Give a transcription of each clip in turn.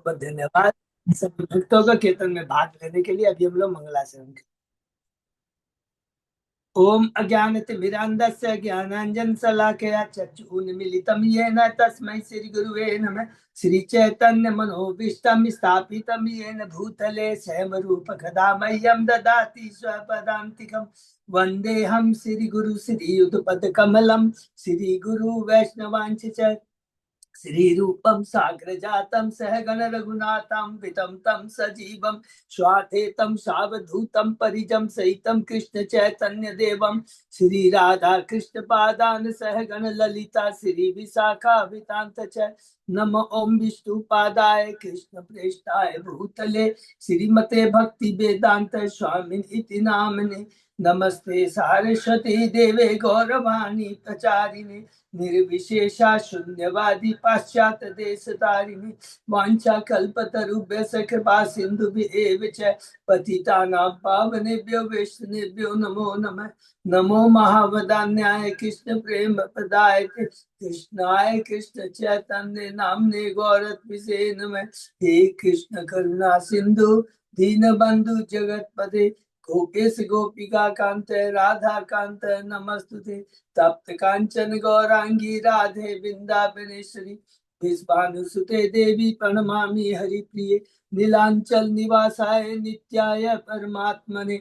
बहुत बहुत धन्यवाद सभी भक्तों का कीर्तन में भाग लेने के लिए। अभी हम लोग मंगलाचरण करें। ओम अज्ञानतिमिरान्धस्य ज्ञानाञ्जनशलाकया चक्षुरुन्मीलितं येन तस्मै श्रीगुरुवे नमः। श्रीचैतन्यमनोभीष्टं स्थापितं येन भूतले स्वयं रूपकदा मह्यं ददाति स्वपदान्तिकं। वन्देऽहं श्रीगुरु श्रीयुतपदकमलं श्रीगुरु वैष्णवांश्च च। श्री रूपम साग्र जातम सहगण रघुनाथम वितम तम सजीवम स्वाधेतम सावधूतम परिजम सहितम कृष्ण चैतन्य देवम श्री राधा कृष्ण पादान सहगण ललिता श्री विशाखा वितांत च। नम ओम विष्णु पादाय कृष्ण प्रेष्ठाय भूतले श्रीमते भक्ति वेदांत स्वामी इति नामने। नमस्ते सारस्वती देवे गौरवाणी प्रचारिणे निर्विशेषा शून्यवादी पाश्चात देश तारिणी। वांछा कल्पतरुभ्यश्च कृपा सिन्धुभ्येव च पतितानां पावनेभ्यो वैष्णवेभ्यो नमो नमः। नमो महावदान्याय कृष्ण प्रेम प्रदायते कृष्णाय कृष्ण चैतन्य नामने गौरत्मिषे नमः। हे कृष्ण करुणा सिंधु दीनबंधु जगतपते गोपेश गोपिका कांत राधा कांत नमस्तुते। तप्त कांचन गौरांगी राधे वृंदावनेश्वरी विश्वानुसुते देवी प्रणमामि हरिप्रिये। नीलांचल निवासाय नित्याय परमात्मने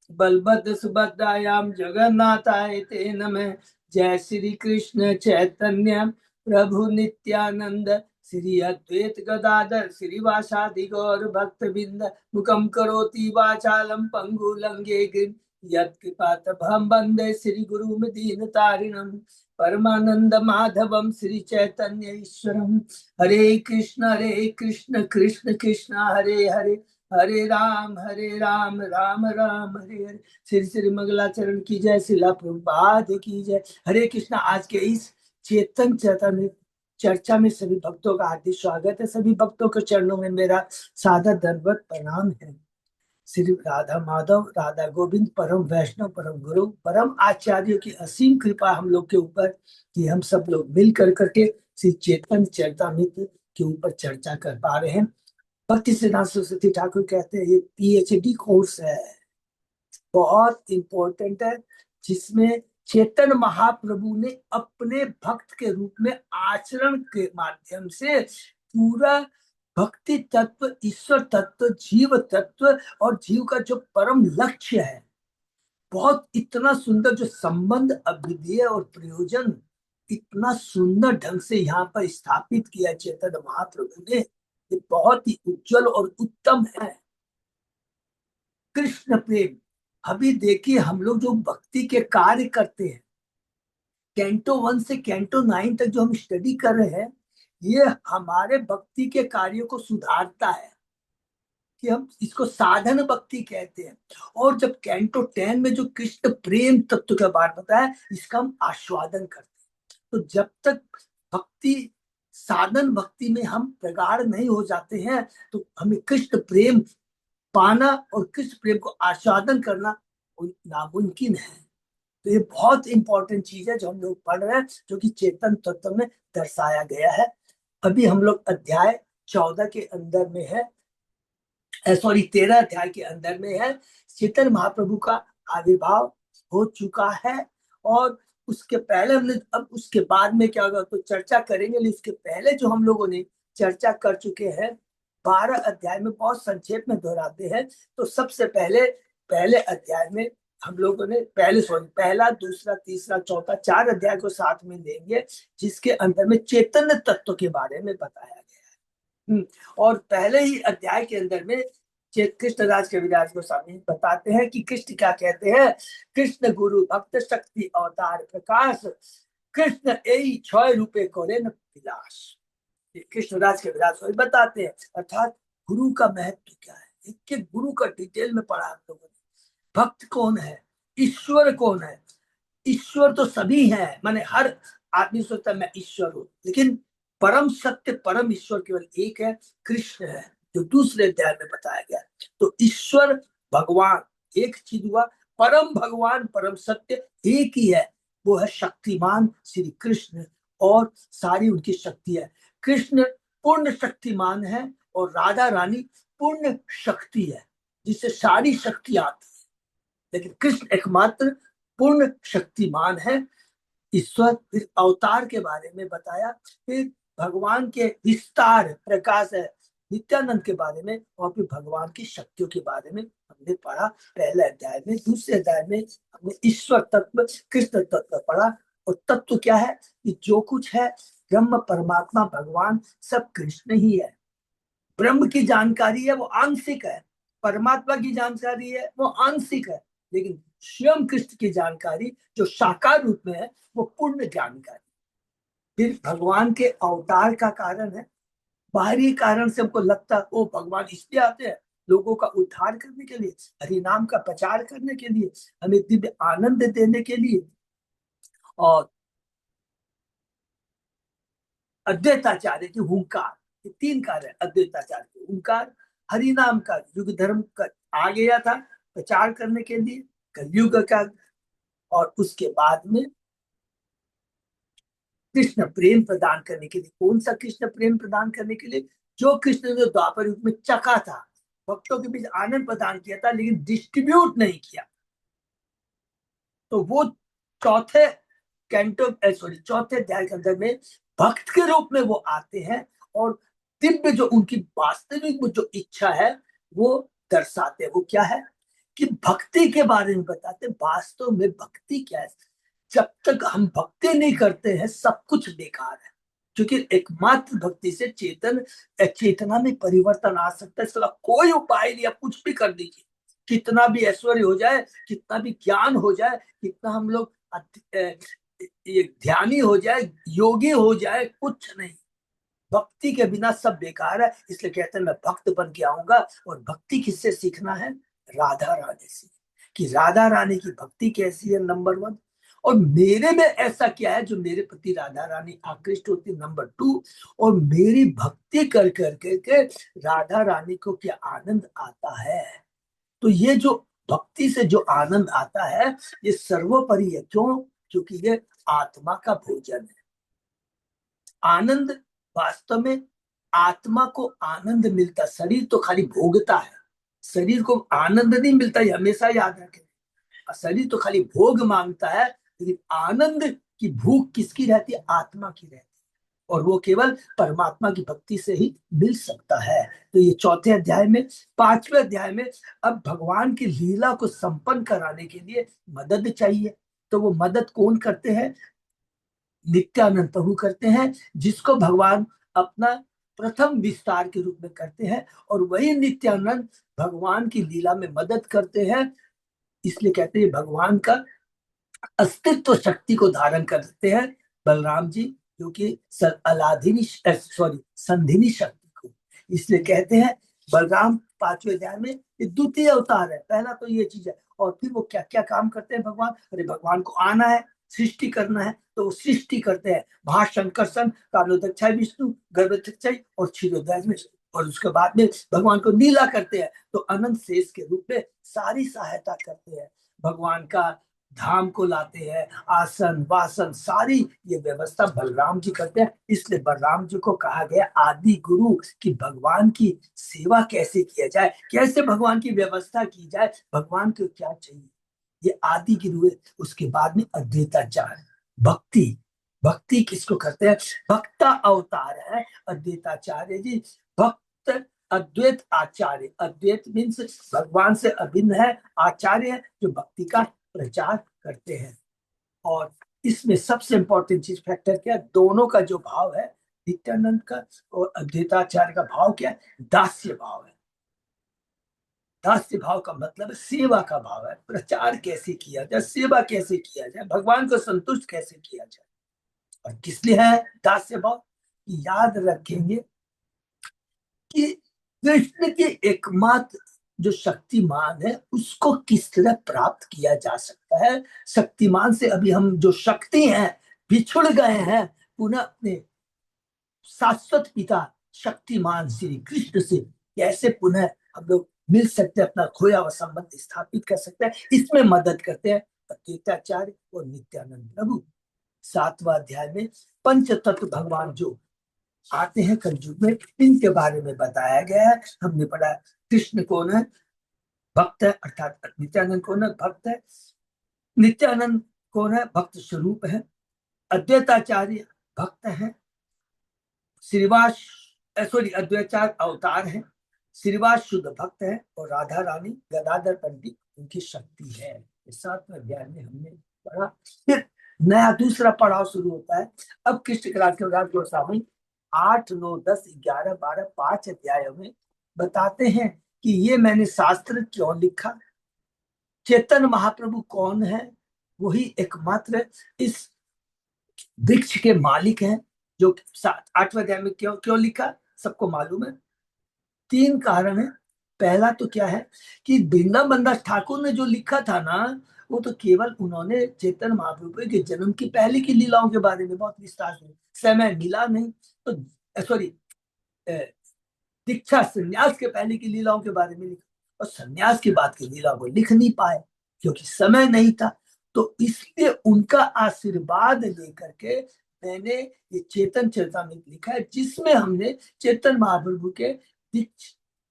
बलभद्र सुभद्रायां जगन्नाथाय ते नमः। जय श्री कृष्ण चैतन्य प्रभु नित्यानंद श्री अद्वैत गदाधर श्रीवासादि गौर भक्तबिंद मुखम करोति वाचालम पंगु लंगे गिर यत्कृपातभं वन्दे श्री गुरुम दीनतारिणम परमानंद माधवम श्री चैतन्य ईश्वरम। हरे कृष्ण कृष्ण कृष्ण हरे हरे हरे राम राम राम हरे हरे। श्री श्री मंगलाचरण की जय। शिला प्रभुपाद की जय। हरे कृष्ण। आज के इस चेतन चैतन्य चर्चा में सभी भक्तों का हार्दिक स्वागत है। सभी भक्तों के चरणों में मेरा सादर दंडवत प्रणाम है। श्री राधा माधव राधा गोविंद परम वैष्णव परम गुरु परम आचार्यों की असीम कृपा हम लोग के ऊपर कि हम सब लोग मिल करके श्री चेतन चरितामृत के ऊपर चर्चा कर पा रहे हैं। भक्ति सिद्धांत सरस्वती ठाकुर कहते हैं ये पीएचडी कोर्स है, बहुत इंपॉर्टेंट है, जिसमें चेतन महाप्रभु ने अपने भक्त के रूप में आचरण के माध्यम से पूरा भक्ति तत्व, ईश्वर तत्व, जीव तत्व और जीव का जो परम लक्ष्य है, बहुत इतना सुंदर जो संबंध, अभ्युदय और प्रयोजन इतना सुंदर ढंग से यहाँ पर स्थापित किया चेतन महाप्रभु ने, ये बहुत ही उज्जवल और उत्तम है। कृष्ण प्रेम, अभी देखिए हम लोग जो भक्ति के कार्य करते हैं, कैंटो 1 से कैंटो 9 तक जो हम स्टडी कर रहे हैं, ये हमारे भक्ति के कार्यों को सुधारता है, कि हम इसको साधन भक्ति कहते हैं। और जब कैंटो 10 में जो कृष्ण प्रेम तत्व के बारे में बताया, इसका हम आस्वादन करते हैं। तो जब तक भक्ति, साधन भक्ति में हम प्रगाढ़ नहीं हो जाते हैं, तो हमें कृष्ण प्रेम पाना और कृष्ण प्रेम को आस्वादन करना नामुमकिन है। तो ये बहुत इंपॉर्टेंट चीज है जो हम लोग पढ़ रहे हैं, जो कि चेतन तत्व में दर्शाया गया है। अभी हम लोग अध्याय 14 के अंदर में है, सॉरी 13 अध्याय के अंदर में है। चेतन महाप्रभु का आविर्भाव हो चुका है और उसके पहले हमने, अब उसके बाद में क्या होगा तो चर्चा करेंगे, लेकिन इसके पहले जो हम लोगों ने चर्चा कर चुके हैं 12 अध्याय में, बहुत संक्षेप में दोहराते हैं। तो सबसे पहले अध्याय में हम लोगों ने पहला, दूसरा, तीसरा, चौथा 4 अध्याय को साथ में लेंगे, जिसके अंदर में चैतन्य तत्व के बारे में बताया गया है। और पहले ही अध्याय के अंदर में कृष्णदास कविराज गोस्वामी बताते हैं कि कृष्ण क्या कहते हैं। कृष्ण गुरु भक्त शक्ति अवतार प्रकाश, कृष्ण यही 6 रूपे कोरे न विलास। कृष्णदास कविराज बताते हैं, अर्थात गुरु का महत्व क्या है, एक एक गुरु का डिटेल में पढ़ा हम लोगों ने। भक्त कौन है, ईश्वर कौन है। ईश्वर तो सभी हैं, माने हर आदमी सोचता है मैं ईश्वर हूं, लेकिन परम सत्य, परम ईश्वर केवल एक है, कृष्ण है, जो दूसरे अध्याय में बताया गया। तो ईश्वर भगवान एक चीज हुआ, परम भगवान परम सत्य एक ही है, वो है शक्तिमान श्री कृष्ण और सारी उनकी शक्ति है। कृष्ण पूर्ण शक्तिमान है और राधा रानी पूर्ण शक्ति है, जिससे सारी शक्ति आती है। लेकिन कृष्ण एकमात्र पूर्ण शक्तिमान है। ईश्वर फिर अवतार के बारे में बताया, फिर भगवान के विस्तार प्रकाश है नित्यानंद के बारे में, और फिर भगवान की शक्तियों के बारे में हमने पढ़ा पहले अध्याय में। दूसरे अध्याय में हमने ईश्वर तत्व कृष्ण तत्व पढ़ा। और तत्व क्या है कि जो कुछ है ब्रह्म परमात्मा भगवान सब कृष्ण ही है। ब्रह्म की जानकारी है वो आंशिक है, परमात्मा की जानकारी है वो आंशिक है, लेकिन स्वयं कृष्ण की जानकारी जो साकार रूप में है वो पूर्ण जानकारी। फिर भगवान के अवतार का कारण है, बाहरी कारण से हमको लगता है वो भगवान इसलिए आते हैं लोगों का उद्धार करने के लिए, हरि नाम का प्रचार करने के लिए, हमें दिव्य आनंद देने के लिए। और अद्वैताचार्य की हुंकार, ये तीन कार्य है। अद्वैताचार्य की हुंकार हरि नाम का युग धर्म का आ गया था प्रचार करने के लिए कलयुग का, और उसके बाद में कृष्ण प्रेम प्रदान करने के लिए। कौन सा कृष्ण प्रेम प्रदान करने के लिए? जो कृष्ण ने द्वापर युग में चखा था, भक्तों के बीच आनंद प्रदान किया था, लेकिन डिस्ट्रीब्यूट नहीं किया। तो वो चौथे कैंटो सॉरी चौथे अध्याय के अंदर में भक्त के रूप में वो आते हैं, और दिव्य जो उनकी वास्तविक जो इच्छा है वो दर्शाते हैं। वो क्या है कि भक्ति के बारे में बताते हैं। वास्तव में भक्ति क्या है? जब तक हम भक्ति नहीं करते हैं सब कुछ बेकार है, क्योंकि एकमात्र भक्ति से चेतना में परिवर्तन आ सकता है। इसका कोई उपाय नहीं, आप कुछ भी कर दीजिए, कितना भी ऐश्वर्य हो जाए, कितना भी ज्ञान हो जाए, कितना हम लोग ये ध्यानी हो जाए, योगी हो जाए, कुछ नहीं। भक्ति के बिना सब बेकार है। इसलिए कहते हैं मैं भक्त बन के आऊंगा। और भक्ति किससे सीखना है? राधा रानी से, कि राधा रानी की भक्ति कैसी है, नंबर वन। और मेरे में ऐसा क्या है जो मेरे प्रति राधा रानी आकृष्ट होती, नंबर टू। और मेरी भक्ति कर कर के राधा रानी को क्या आनंद आता है। तो ये जो भक्ति से जो आनंद आता है ये सर्वोपरि है। क्यों? क्योंकि ये आत्मा का भोजन है। आनंद वास्तव में आत्मा को आनंद मिलता, शरीर तो खाली भोगता है, शरीर को आनंद नहीं मिलता, ये हमेशा याद रखें। शरीर तो खाली भोग मांगता है, लेकिन आनंद की भूख किसकी रहती है? आत्मा की रहती है। और वो केवल परमात्मा की भक्ति से ही मिल सकता है। तो ये चौथे अध्याय में, पांचवें अध्याय में अब भगवान की लीला को संपन्न कराने के लिए मदद चाहिए। तो वो मदद कौन करते हैं? नित्यानंद प्रभु करते हैं, जिसको भगवान अपना प्रथम विस्तार के रूप में करते हैं। और वही नित्यानंद भगवान की लीला में मदद करते हैं। इसलिए कहते हैं भगवान का अस्तित्व शक्ति को धारण करते हैं बलराम जी, जो कि अलाधिनी सॉरी संधिनी शक्ति को। इसलिए कहते हैं बलराम पांचवें अध्याय में ये द्वितीय अवतार है। पहला तो ये चीज है। और फिर वो क्या क्या काम करते हैं भगवान? अरे भगवान को आना है, सृष्टि करना है, तो वो सृष्टि करते हैं। महाशंकर्षण, कालोदक्षाय विष्णु, गर्भोदक्षाय और क्षीरोदय विष्णु। और उसके बाद में भगवान को लीला करते हैं, तो अनंत शेष के रूप में सारी सहायता करते हैं। भगवान का धाम को लाते हैं, आसन वासन सारी ये व्यवस्था बलराम जी करते हैं। इसलिए बलराम जी को कहा गया आदि गुरु, कि भगवान की सेवा कैसे किया जाए, कैसे भगवान की व्यवस्था की जाए, भगवान को क्या चाहिए, ये आदि गुरु है। उसके बाद में अद्वैताचार्य, भक्ति। भक्ति किसको करते हैं? भक्ता अवतार है अद्वैताचार्य जी। भक्त अद्वैत आचार्य, अद्वैत मीन्स भगवान से अभिन्न है, आचार्य है जो भक्ति का प्रचार करते हैं। और इसमें सबसे इंपॉर्टेंट चीज फैक्टर क्या है? दोनों का जो भाव है, नित्यानंद का और अद्वैताचार्य का भाव क्या है? दास्य भाव है। दास्य भाव का मतलब है सेवा का भाव है। प्रचार कैसे किया जाए, सेवा कैसे किया जाए, भगवान को संतुष्ट कैसे किया जाए। और किस लिए है दास्य भाव? याद रखेंगे कि कृष्ण के एकमात्र जो शक्तिमान है उसको किस तरह प्राप्त किया जा सकता है। शक्तिमान से अभी हम जो शक्ति हैं बिछुड़ गए हैं, पुनः अपने शाश्वत पिता शक्तिमान श्री कृष्ण से कैसे पुनः हम लोग मिल सकते हैं, अपना खोया हुआ संबंध स्थापित कर सकते हैं। इसमें मदद करते हैं अद्वैताचार्य और नित्यानंद प्रभु। सातवां अध्याय में पंच तत्व भगवान जो आते हैं कलयुग में, इनके बारे में बताया गया है। हमने पढ़ा कृष्ण कौन है, भक्त है, अर्थात नित्यानंद कौन है, भक्त है। नित्यानंद कौन है, भक्त स्वरूप है। अद्वैताचार्य भक्त है। श्रीवास सॉरी अद्वैताचार्य अवतार है। श्रीवास शुद्ध भक्त है और राधा रानी गदाधर पंडित उनकी शक्ति है। इस 7वें अध्याय में हमने पढ़ा। फिर नया दूसरा पड़ाव शुरू होता है। अब कृष्ण कलाश के बाद गोस्वामी 8, 9, 10, 11, 12, 5 अध्यायों में बताते हैं कि ये मैंने शास्त्र क्यों लिखा, चेतन महाप्रभु कौन है, वही एकमात्र इस वृक्ष के मालिक हैं। जो 8वें अध्याय में क्यों क्यों लिखा सबको मालूम है। 3 कारण है। पहला तो क्या है कि वृंदावन दास ठाकुर ने जो लिखा था ना, वो तो केवल उन्होंने चेतन महाप्रभु के जन्म की पहले की लीलाओं के बारे में बहुत विस्तार से, समय मिला नहीं तो सॉरी दीक्षा संन्यास के पहले की लीलाओं के बारे में लिखा, और संन्यास के बाद की लीलाओं को लिख नहीं पाए क्योंकि समय नहीं था। तो इसलिए उनका आशीर्वाद लेकर के मैंने ये चेतन चरितामृत लिखा है, जिसमें हमने चेतन महाप्रभु के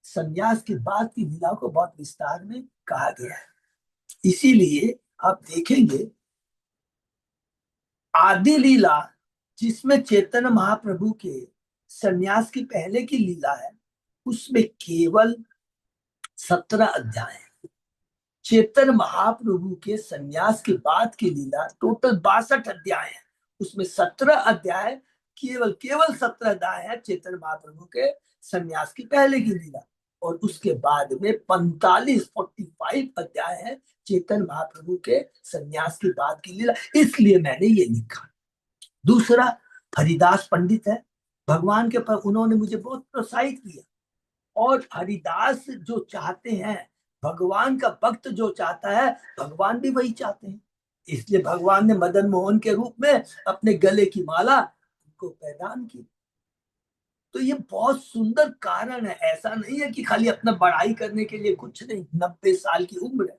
संन्यास के बाद की लीलाओं को बहुत विस्तार में कहा गया है। इसीलिए आप देखेंगे आदि लीला जिसमें चेतन महाप्रभु के संन्यास की पहले की लीला है, उसमें केवल 17 अध्याय है। चेतन महाप्रभु के संन्यास के बाद की लीला टोटल 62 अध्याय है, उसमें 17 अध्याय केवल 17 अध्याय है चेतन महाप्रभु के संन्यास की पहले की लीला, और उसके बाद में 45 अध्याय है चेतन महाप्रभु के संन्यास के बाद की लीला। इसलिए मैंने ये लिखा। दूसरा, हरिदास पंडित है, भगवान के पर उन्होंने मुझे बहुत प्रोत्साहित किया, और हरिदास जो चाहते हैं, भगवान का भक्त जो चाहता है, भगवान भी वही चाहते हैं। इसलिए भगवान ने मदन मोहन के रूप में अपने गले की माला उनको प्रदान की। तो ये बहुत सुंदर कारण है। ऐसा नहीं है कि खाली अपना बड़ाई करने के लिए, कुछ नहीं। 90 साल की उम्र है,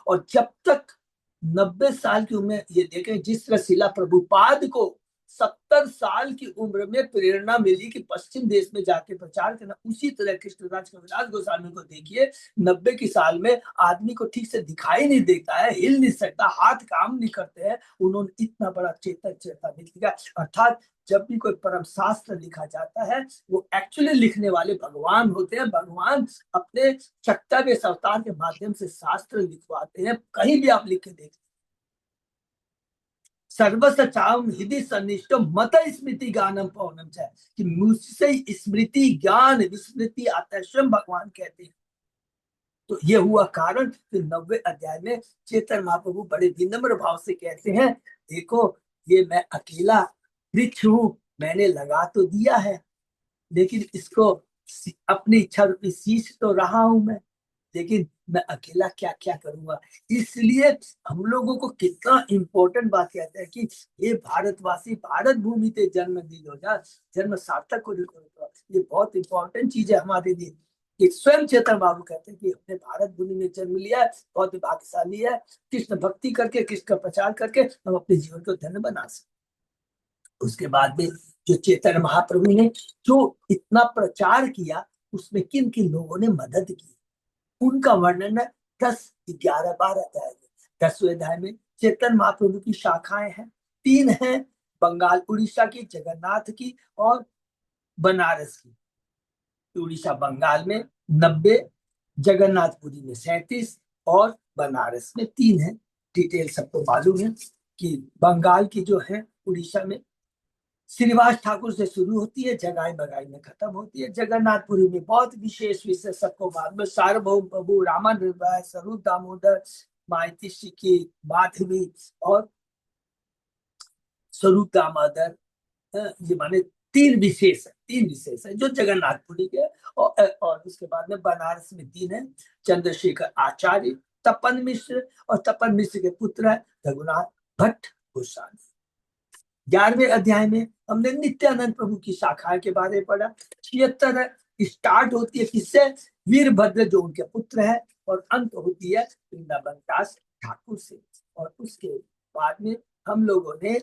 और जब तक 90 साल की उम्र, ये देखें जिस तरह शिला प्रभुपाद को 70 साल की उम्र में प्रेरणा मिली कि पश्चिम देश में जाके प्रचार करना, उसी तरह कृष्णदास कविराज गोस्वामी को देखिए, 90 की साल में आदमी को ठीक से दिखाई नहीं देता है, हिल नहीं सकता, हाथ काम नहीं करते हैं, उन्होंने इतना बड़ा चेतन चेता लिखा। अर्थात जब भी कोई परम शास्त्र लिखा जाता है, वो एक्चुअली लिखने वाले भगवान होते हैं। भगवान अपने चक्तव्य अवतार के माध्यम से शास्त्र लिखवाते हैं। कहीं भी आप लिख के देख, सर्वसचाम हृदय सन्निष्ठ मत स्मृति गानम पौनम है, कि मुझसे स्मृति ज्ञान विस्मृति आता है, स्वयं भगवान कहते हैं। तो ये हुआ कारण। फिर 90 अध्याय में चेतन महाप्रभु बड़े विनम्र भाव से कहते हैं, देखो ये मैं अकेला वृक्ष हूं, मैंने लगा तो दिया है, लेकिन इसको अपनी इच्छा रूपी सींच तो रहा हूं मैं, लेकिन मैं अकेला क्या क्या करूंगा। इसलिए हम लोगों को कितना इंपॉर्टेंट बात कहते हैं कि ये भारतवासी भारत भूमि पे जन्म दी हो जा, जन्म सार्थक को लिखो। ये बहुत इंपॉर्टेंट चीज है हमारे लिए। कि स्वयं चेतन बाबू कहते हैं कि अपने भारत भूमि में जन्म लिया है, बहुत भाग्यशाली है। कृष्ण भक्ति करके, कृष्ण का प्रचार करके हम अपने जीवन को धन्य बना सकते। उसके बाद में जो चेतन महाप्रभु ने जो इतना प्रचार किया, उसमें किन किन लोगों ने मदद की, उनका वर्णन है 10, 11, 12 अध्याय में। 10वें अध्याय में चेतन महाप्रभु की शाखाएं हैं, 3 हैं, बंगाल उड़ीसा की, जगन्नाथ की और बनारस की। उड़ीसा बंगाल में 90, जगन्नाथपुरी में 37 और बनारस में 3 है। डिटेल सबको मालूम है कि बंगाल की जो है उड़ीसा में श्रीवास ठाकुर से शुरू होती है, जगाई बगाई में खत्म होती है। जगन्नाथपुरी में बहुत विशेष विशेष सबको बाद में सार्वभौम प्रभु रामानंद राय, स्वरूप दामोदर, माइती की माधवी और स्वरूप दामोदर, ये माने 3 विशेष है जो जगन्नाथपुरी के। और उसके बाद में बनारस में 3 है, चंद्रशेखर आचार्य, तपन मिश्र, और तपन मिश्र के पुत्र है रघुनाथ भट्ट गोस्वामी। 11वें अध्याय में हमने नित्यानंद प्रभु की शाखाएं के बारे में पढ़ा। 76 स्टार्ट होती है किससे, वीरभद्र जो उनके पुत्र है, और अंत होती है वृंदावन दास ठाकुर से। और उसके बाद में हम लोगों ने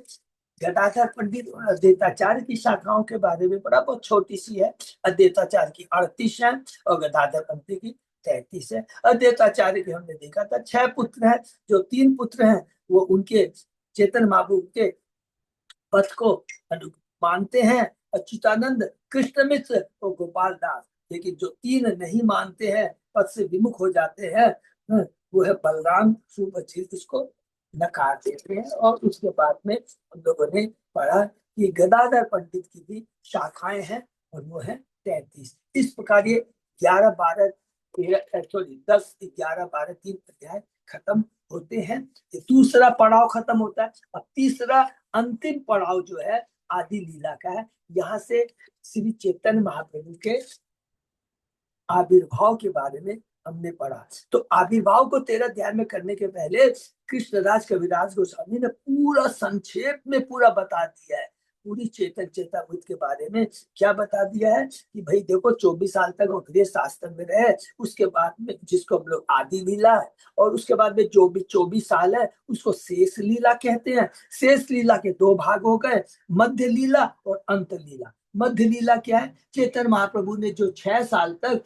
गदाधर पंडित और अद्वैताचार्य की शाखाओं के बारे में पढ़ा, बहुत छोटी सी है। अद्वैताचार्य की 38 है और गदाधर पंडित की 33 है। अद्वैताचार्य के हमने देखा था 6 पुत्र हैं। जो 3 पुत्र हैं वो उनके चेतन महाप्रभु के पथ को मानते हैं, अच्युतानंद, कृष्ण मित्र और गोपाल दास। लेकिन जो 3 नहीं मानते हैं, पथ से विमुख हो जाते हैं, वो है बलराम, सुभद्र, उसको नकार देते हैं। और उसके बाद में हम लोगों ने पढ़ा कि गदाधर पंडित की भी शाखाएं हैं और वो है 33। इस प्रकार ये 11, 12, 13, सॉरी 10, 11, 12, 3 अध्याय खत्म होते हैं। ये दूसरा पड़ाव खत्म होता है। अब तीसरा अंतिम पड़ाव जो है आदि लीला का है। यहाँ से श्री चैतन्य महाप्रभु के आविर्भाव के बारे में हमने पढ़ा। तो आविर्भाव को तेरा ध्यान में करने के पहले कृष्णराज कविराज गोस्वामी ने पूरा संक्षेप में पूरा बता दिया है। पूरी चेतन चेतावृत्त के बारे में क्या बता दिया है कि भाई देखो 24 साल तक उपदेश शास्त्र में रहे, उसके बाद में जिसको हम लोग आदि लीला है, और उसके बाद में जो भी 24 साल है उसको शेष लीला कहते हैं। शेष लीला के 2 भाग हो गए, मध्य लीला और अंत लीला। मध्य लीला क्या है? चेतन महाप्रभु ने जो 6 साल तक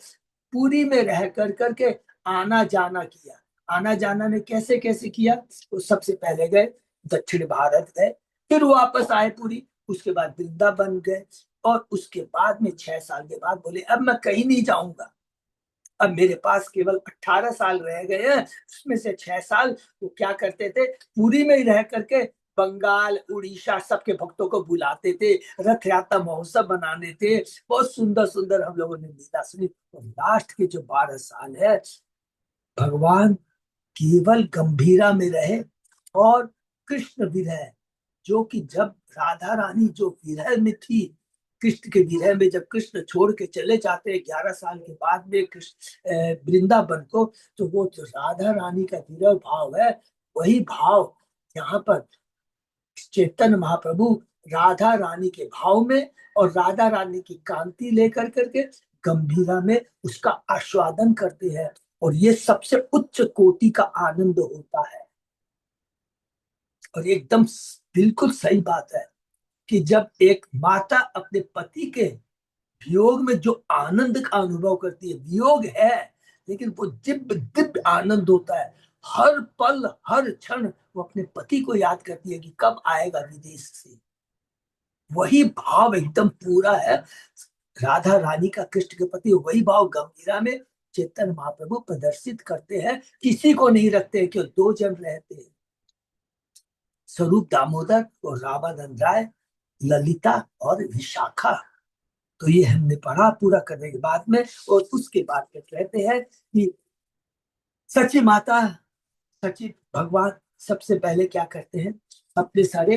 पुरी में रह कर करके आना जाना किया। आना जाना ने कैसे कैसे किया? वो सबसे पहले गए दक्षिण भारत गए, फिर वापस आए पुरी, उसके बाद वृंदावन गए, और उसके बाद में 6 साल के बाद बोले अब मैं कहीं नहीं जाऊंगा, अब मेरे पास केवल 18 साल रह गए हैं। उसमें से 6 साल वो क्या करते थे, पुरी में ही रह करके बंगाल, उड़ीसा सबके भक्तों को बुलाते थे, रथ यात्रा महोत्सव बनाने थे। बहुत सुंदर सुंदर हम लोगों ने लीला सुनी। और लास्ट के जो 12 साल है, भगवान केवल गंभीरा में रहे और कृष्ण विरह, जो कि जब राधा रानी जो विरह में थी, कृष्ण के विरह में जब कृष्ण छोड़ के चले जाते हैं 11 साल के बाद में कृष्ण वृंदावन को, तो वो जो राधा रानी का विरह भाव है, वही भाव यहाँ पर चैतन्य महाप्रभु राधा रानी के भाव में और राधा रानी की कांति लेकर करके गंभीरा में उसका आस्वादन करते हैं। और ये सबसे उच्च कोटि का आनंद होता है। और एकदम बिल्कुल सही बात है कि जब एक माता अपने पति के वियोग में जो आनंद का अनुभव करती है, वियोग है लेकिन वो दिव्य दिव्य आनंद होता है। हर पल हर क्षण वो अपने पति को याद करती है कि कब आएगा विदेश से। वही भाव एकदम पूरा है राधा रानी का कृष्ण के प्रति। वही भाव गंभीरा में चैतन्य महाप्रभु प्रदर्शित करते हैं। किसी को नहीं रखते हैं कि 2 जन रहते हैं, स्वरूप दामोदर और रामानंद राय, ललिता और विशाखा। तो ये हमने पढ़ा पूरा करने के बाद में। और उसके बाद में कहते हैं कि सची माता, सची भगवान सबसे पहले क्या करते हैं, अपने सारे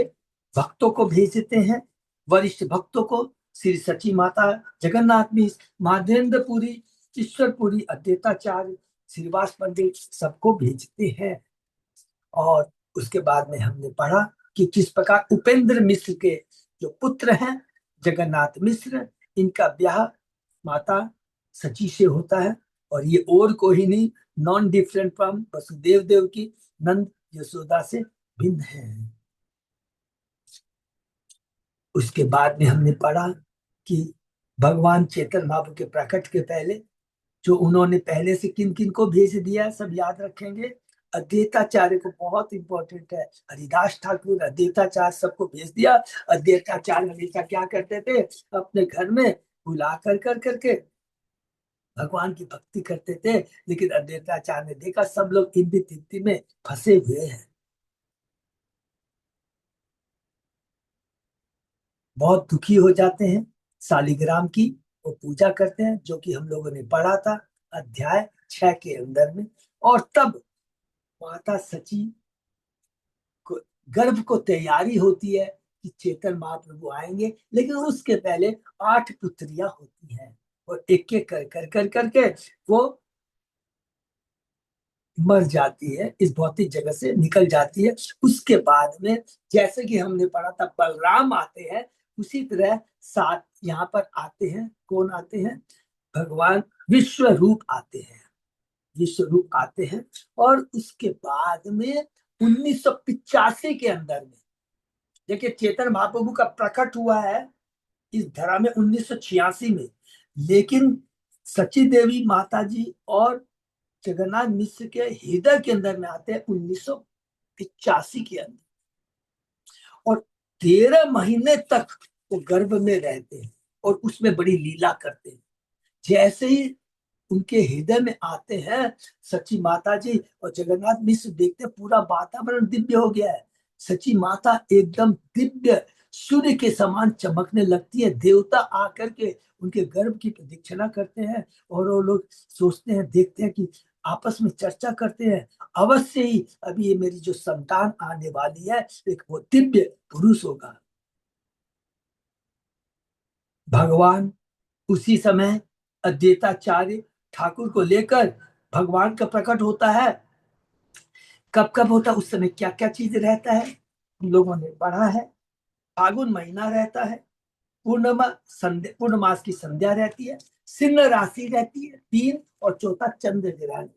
भक्तों को भेजते हैं, वरिष्ठ भक्तों को। श्री सची माता जगन्नाथ मिश्र, माधेंद्रपुरी, ईश्वरपुरी, अद्वैताचार्य, श्रीवास पंडित सबको भेजते हैं। और उसके बाद में हमने पढ़ा कि किस प्रकार उपेंद्र मिश्र के जो पुत्र हैं जगन्नाथ मिश्र, इनका ब्याह माता सची से होता है। और ये और कोई नहीं, नॉन डिफरेंट फ्रॉम वसुदेव देव की नंद यशोदा से भिन्न है। उसके बाद में हमने पढ़ा कि भगवान चैतन्य महाप्रभु के प्रकट के पहले जो उन्होंने पहले से किन किन को भेज दिया सब याद रखेंगे। अद्वैताचार्य को, बहुत इंपॉर्टेंट है, हरिदास ठाकुर अद्वैताचार्य सबको भेज दिया। अद्वैताचार्य हमेशा क्या करते थे, अपने घर में बुला कर कर करके भगवान की भक्ति करते थे। लेकिन अद्वैताचार्य ने देखा सब लोग इंद्र तृप्ति में फंसे हुए हैं, बहुत दुखी हो जाते हैं। शालिग्राम की वो पूजा करते हैं, जो कि हम लोगों ने पढ़ा था अध्याय 6 के अंदर में। और तब माता सची को गर्भ को तैयारी होती है कि चेतन महाप्रभु आएंगे। लेकिन उसके पहले 8 पुत्रियां होती हैं और एक एक कर कर कर करके वो मर जाती है, इस भौतिक जगत से निकल जाती है। उसके बाद में जैसे कि हमने पढ़ा था बलराम आते हैं, उसी तरह 7 यहाँ पर आते हैं। कौन आते हैं? भगवान विश्व रूप आते हैं, विश्व रूप आते हैं। और उसके बाद में 1985 के अंदर में देखिए, चेतन महाप्रभु का प्रकट हुआ है इस धरा में 1986 में, लेकिन सची देवी माता जी और जगन्नाथ मिश्र के हृदय के अंदर में आते हैं 1985 के अंदर, और 13 महीने तक वो गर्भ में रहते हैं और उसमें बड़ी लीला करते हैं। जैसे ही उनके हृदय में आते हैं सची माता जी और जगन्नाथ मिश्र, देखते पूरा वातावरण दिव्य हो गया है। सची माता एकदम दिव्य सूर्य के समान चमकने लगती है। देवता आकर के उनके गर्भ की प्रदक्षिणा करते हैं और वो लोग सोचते हैं, देखते हैं कि आपस में चर्चा करते हैं, अवश्य ही अभी ये मेरी जो संतान आने वाली है एक वो दिव्य पुरुष होगा। भगवान उसी समय अद्वैताचार्य ठाकुर को लेकर भगवान का प्रकट होता है। कब कब होता है, उस समय क्या क्या चीज रहता है हम लोगों ने पढ़ा है। फागुन महीना रहता है, पूर्णिमा संध्या, पूर्णमास की संध्या रहती है, सिंह राशि रहती है 3, और चौथा चंद्र ग्रहण।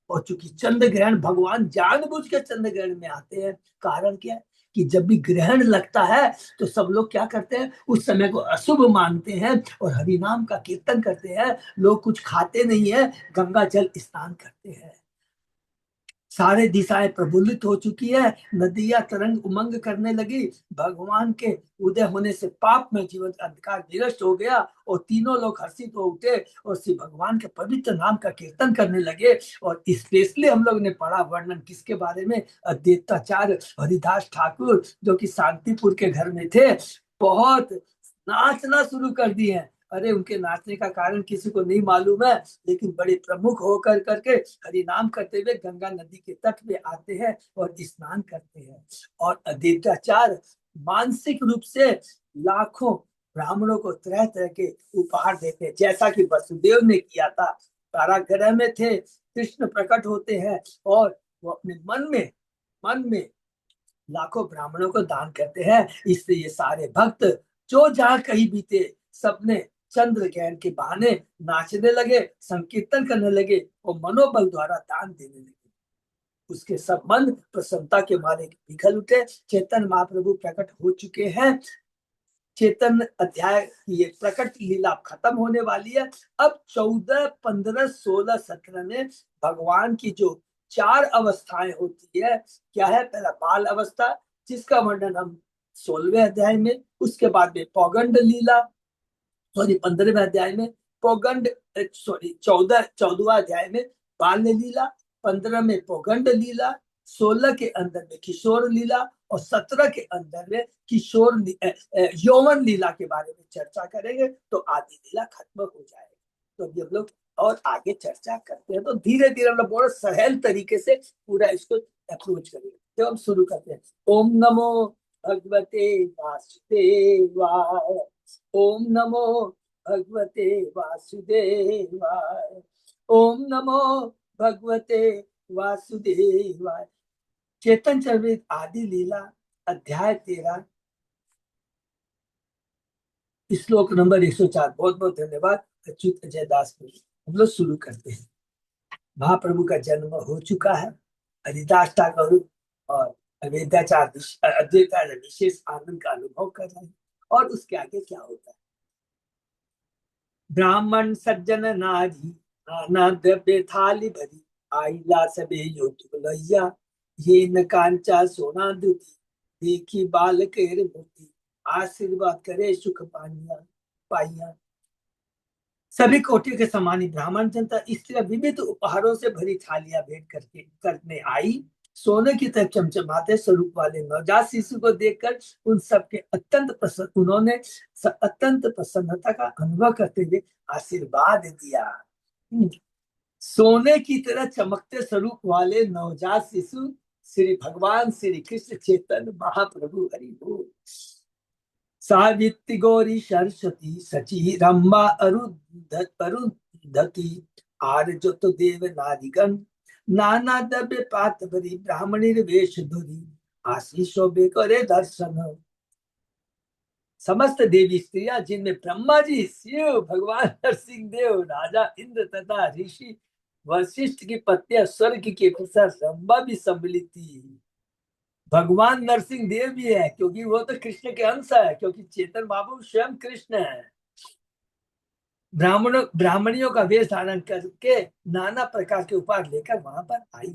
और चूंकि चंद्र ग्रहण भगवान जानबूझ के चंद्र ग्रहण में आते हैं, कारण क्या है कि जब भी ग्रहण लगता है तो सब लोग क्या करते हैं, उस समय को अशुभ मानते हैं और हरि नाम का कीर्तन करते हैं। लोग कुछ खाते नहीं है, गंगा जल स्नान करते हैं। सारे दिशाएं प्रफुल्लित हो चुकी है, नदियां तरंग उमंग करने लगी। भगवान के उदय होने से पाप में जीवन का अंधकार निरस्त हो गया और तीनों लोग हर्षित हो उठे और श्री भगवान के पवित्र नाम का कीर्तन करने लगे। और स्पेशली हम लोग ने पढ़ा वर्णन किसके बारे में, अद्वैताचार्य हरिदास ठाकुर, जो कि शांतिपुर के घर में थे, बहुत नाचना शुरू कर दिए। अरे उनके नाचने का कारण किसी को नहीं मालूम है, लेकिन बड़े प्रमुख होकर करके हरि नाम करते हुए गंगा नदी के तट पे आते हैं और स्नान करते हैं। और अद्वैताचार्य मानसिक रूप से लाखों ब्राह्मणों को तरह तरह के उपहार देते हैं, जैसा कि वसुदेव ने किया था। कारागृह में थे, कृष्ण प्रकट होते हैं और वो अपने मन में लाखों ब्राह्मणों को दान करते हैं। इससे ये सारे भक्त जो जहाँ कहीं भी थे, सबने चंद्र ग्रहण के बहाने नाचने लगे, संकीर्तन करने लगे और मनोबल द्वारा दान देने लगे। उसके सब मन प्रसन्नता के मारे पिघल उठे। चेतन महाप्रभु प्रकट हो चुके हैं। चेतन अध्याय की ये प्रकट लीला खत्म होने वाली है। अब 14, 15, 16, 17 में भगवान की जो 4 अवस्थाएं होती है, क्या है, पहला बाल अवस्था, जिसका वर्णन हम 16वें अध्याय में, उसके बाद में पौगंड लीला, सॉरी 15वें अध्याय में पौगंड, सॉरी 14वां अध्याय में बाल्य लीला, 15 में पौगंड लीला, 16 के अंदर में किशोर लीला और 17 के अंदर में यौवन लीला के बारे में चर्चा करेंगे। तो आदि लीला खत्म हो जाएगी। तो अभी हम लोग और आगे चर्चा करते हैं, तो धीरे धीरे हम लोग बहुत सहल तरीके से पूरा इसको अप्रोच करेंगे। तो हम शुरू करते हैं। ओम नमो भगवते वासुदेवाय। ओम नमो भगवते वासुदेवाय। ओम नमो भगवते वासुदेवाय। चेतन चरित आदि लीला अध्याय 13, श्लोक नंबर 104। बहुत बहुत धन्यवाद अच्युत अजय दास को। हम लोग शुरू करते हैं। महाप्रभु का जन्म हो चुका है। हरिदास ठाकुर और अद्वैताचार्य विशेष आनंद का अनुभव कर रहे हैं। और उसके आगे क्या होता है, ब्राह्मण सज्जन नारी नाना द्रव्य थाली भरी, आईला सबे योतुलैया, ये न कांचा सोना दुती, देखी बाल केर मूर्ति, आशीर्वाद करे सुख पानिया पाइया। सभी कोटि के समान ही ब्राह्मण जनता स्त्री विविध उपहारों से भरी थालियां भेंट करके करने आई। सोने की तरह चमचमाते स्वरूप वाले नवजात शिशु को देखकर उन सबके उन्होंने अत्यंत प्रसन्नता का अनुभव करते हुए आशीर्वाद दिया। सोने की तरह चमकते स्वरूप वाले नवजात शिशु श्री भगवान श्री कृष्ण चेतन महाप्रभु हरि बोल। सावित्री गौरी सरस्वती सची रंभा अरुंधति, आर्य तो देव नारिगण, नाना द्रव्य पात भरी, ब्राह्मणी वेश धुरी, आशीषो करे दर्शन। समस्त देवी स्त्रियां, जिनमें ब्रह्मा जी, शिव भगवान, नरसिंह देव, राजा इंद्र तथा ऋषि वशिष्ठ की पत्नियां, स्वर्ग की प्रसार रंभा भी सम्मिलित थी। भगवान नरसिंह देव भी है, क्योंकि वो तो कृष्ण के अंश है, क्योंकि चेतन बाबू स्वयं कृष्ण है। ब्राह्मणियों का वेश धारण करके नाना प्रकार के उपहार लेकर वहां पर आई।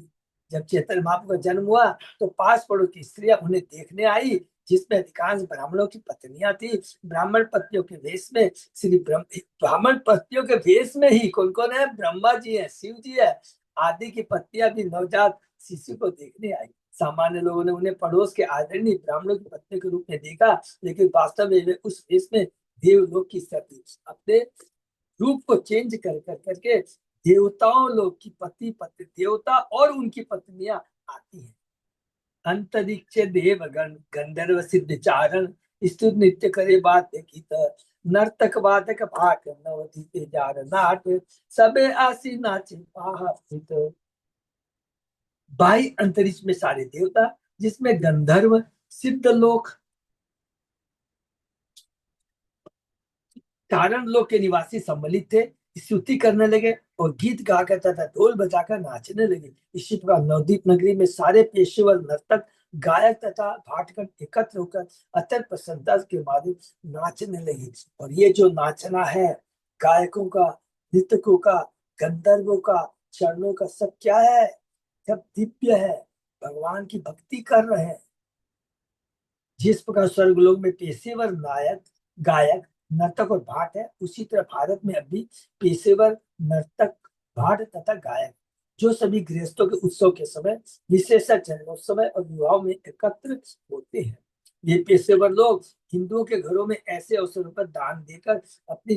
जब चैतन्य महाप्रभु का जन्म हुआ तो पास पड़ोस की स्त्रियां उन्हें देखने आई, जिसमें अधिकांश ब्राह्मणों की पत्नियां थी। ब्राह्मण पत्नियों के वेश में ब्राह्मण पत्नियों के वेश में ही कौन कौन है? ब्रह्मा जी है, शिव जी है, आदि की पत्नियां भी नवजात शिशु को देखने आई। सामान्य लोगों ने उन्हें पड़ोस के आदरणीय ब्राह्मणों की पत्नी के रूप में देखा, लेकिन वास्तव में वे उस वेश में देवलोक की सती अपने रूप को चेंज कर कर करके देवताओं लोग की पति पत्नी, देवता और उनकी पत्नियां आती हैं। अंतरिक्ष देव गण गंधर्व सिद्ध चारण स्तुत नृत्य करे बात गीत नर्तक वादक भाट नवदीते जार नाट सबे आसी नाचे पाहित। बाई अंतरिक्ष में सारे देवता, जिसमें गंधर्व सिद्ध लोक चारण लोक के निवासी सम्मिलित थे, स्तुति करने लगे और गीत गाकर तथा ढोल बजाकर नाचने लगे। इसी प्रकार नवदीप नगरी में सारे पेशेवर नर्तक गायक तथा भाटकर एकत्र होकर अत्यंत प्रसन्नता के मारे नाचने लगे। और ये जो नाचना है गायकों का, नृतकों का, गंधर्वों का, चरणों का, सब क्या है? सब दिव्य है, भगवान की भक्ति कर रहे हैं। जिस प्रकार स्वर्गलोक में पेशेवर नायक गायक नर्तक और भाट है, उसी तरह भारत में अभी पेशेवर नर्तक भाट तथा गायक जो सभी गृहस्थों के उत्सव के समय, विशेषतः जन्मोत्सव और विवाह में एकत्र होते हैं। ये पेशेवर लोग हिंदुओं के घरों में ऐसे अवसरों पर दान लेकर अपनी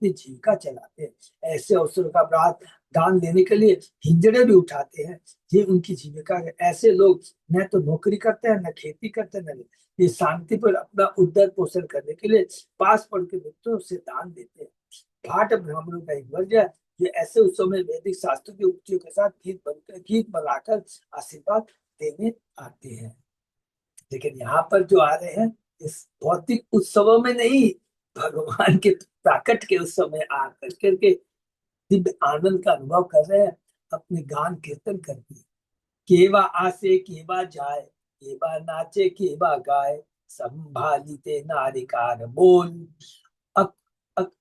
जीविका चलाते हैं। ऐसे अवसरों का दान देने के लिए हिंजड़े भी उठाते हैं। ये उनकी जीविका है। ऐसे लोग न तो नौकरी करते हैं, न खेती करते हैं, न ये शांति पर अपना उदर पोषण करने के लिए पास पड़ के मित्रों से दान देते हैं। भाट ब्राह्मणों का एक वर्ग है, ये ऐसे उत्सव में वैदिक शास्त्रों की उक्तियों के साथ गीत बनाकर आशीर्वाद देने आते हैं। लेकिन यहाँ पर जो आ रहे हैं इस भौतिक उत्सवों में नहीं, भगवान के प्राकट के उत्सव में आकर करके दिव्य आनंद का अनुभव कर रहे हैं, अपने गान कीर्तन करके। केवा आसे केवा जाए, केवा नाचे केवा गाए, संभालिते नारिकार बोल। अक, अक,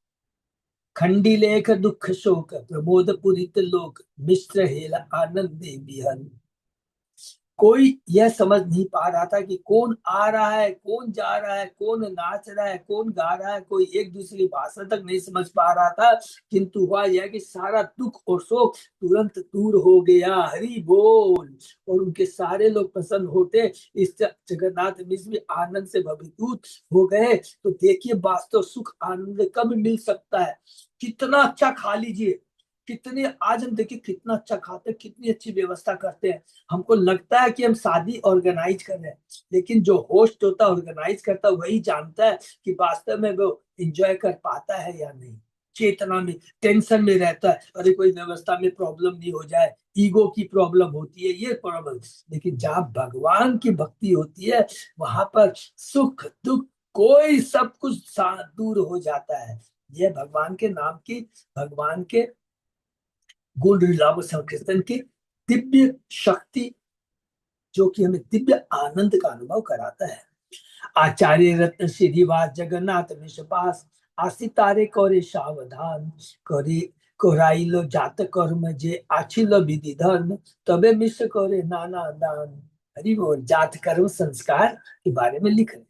खंडी लेख दुख शोक, प्रमोद पुरित लोक, मिश्र हेल आनंदे बिहन। कोई यह समझ नहीं पा रहा था कि कौन आ रहा है, कौन जा रहा है, कौन नाच रहा है, कौन गा रहा है। कोई एक दूसरे की भाषा तक नहीं समझ पा रहा था, किंतु हुआ यह कि सारा दुख और शोक तुरंत दूर हो गया। हरि बोल। और उनके सारे लोग प्रसन्न होते, इस जगन्नाथ मिश्र भी आनंद से भविभूत हो गए। तो देखिए वास्तव सुख आनंद कब मिल सकता है। कितना अच्छा खा लीजिए, कितने आज हम देखिए कितना अच्छा खाते हैं, कितनी अच्छी व्यवस्था करते हैं। हमको लगता है कि हम शादी ऑर्गेनाइज कर रहे हैं, लेकिन जो होस्ट होता है, ऑर्गेनाइज करता है, वही जानता है कि वास्तव में वो एंजॉय कर पाता है या नहीं। चेतना में टेंशन में रहता है, अरे कोई व्यवस्था में प्रॉब्लम नहीं हो जाए, ईगो की प्रॉब्लम होती है, ये प्रॉब्लम। लेकिन जहाँ भगवान की भक्ति होती है वहां पर सुख दुख कोई सब कुछ दूर हो जाता है। यह भगवान के नाम की, भगवान के गुण लीलाओं संकीर्तन की दिव्य शक्ति, जो कि हमें दिव्य आनंद का अनुभव कराता है। आचार्य रत्न श्रीवास जगन्नाथ मिश्रपास, आसी तारे करे सावधान, करे कोराई लो जात कर्म जे आछिल विधि धर्म, तबे मिश्र करे नाना दान। हरि बोल। जात कर्म संस्कार के बारे में लिख रहे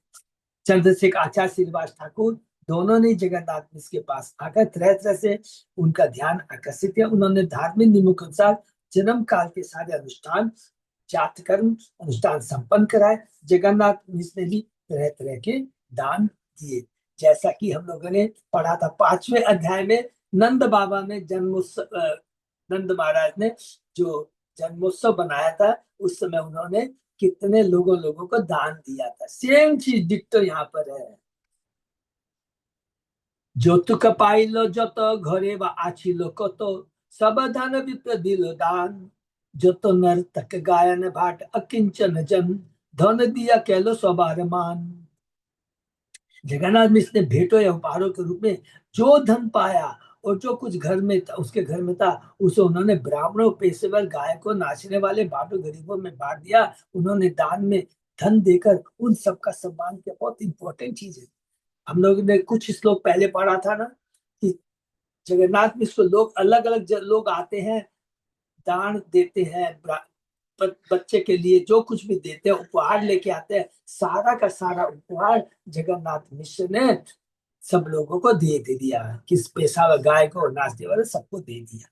चंद्रशेखर आचार्य श्रीवास ठाकुर दोनों ने जगन्नाथ मिश्र के पास आकर तरह तरह से उनका ध्यान आकर्षित किया। उन्होंने धार्मिक नियमों के अनुसार जन्म काल के सारे अनुष्ठान, जात कर्म अनुष्ठान संपन्न कराए। जगन्नाथ मिश्र ने भी तरह तरह के दान दिए। जैसा कि हम लोगों ने पढ़ा था 5वें अध्याय में, नंद बाबा ने जन्मोत्सव, नंद महाराज ने जो जन्मोत्सव बनाया था, उस समय उन्होंने कितने लोगों को दान दिया था। सेम चीज डिक्टो यहाँ पर है। যৌতুক পাইল যত ঘরে বা আছিল কত, সব ধন বিপ্র দিল দান। যত नर्तक गायन भाट अकिंचन जन, धन दिया कैलो सबार मान। जगन्नाथ मिश्र ने भेंटों या उपहारों के रूप में जो धन पाया और जो कुछ घर में था, उसके घर में था, उसे उन्होंने ब्राह्मणों, पेशेवर, गायकों, नाचने वाले, बाटों, गरीबों में बांट दिया। उन्होंने दान में धन देकर उन सबका सम्मान किया। बहुत इंपॉर्टेंट चीज है। हम लोग ने कुछ श्लोक पहले पढ़ा था ना कि जगन्नाथ मिश्र को लोग अलग अलग लोग आते हैं, दान देते हैं, बच्चे के लिए जो कुछ भी देते हैं, उपहार लेके आते हैं, सारा का सारा उपहार जगन्नाथ मिश्र ने सब लोगों को दे दिया। किस पेशा गाय को, नाचने वाले सबको दे दिया।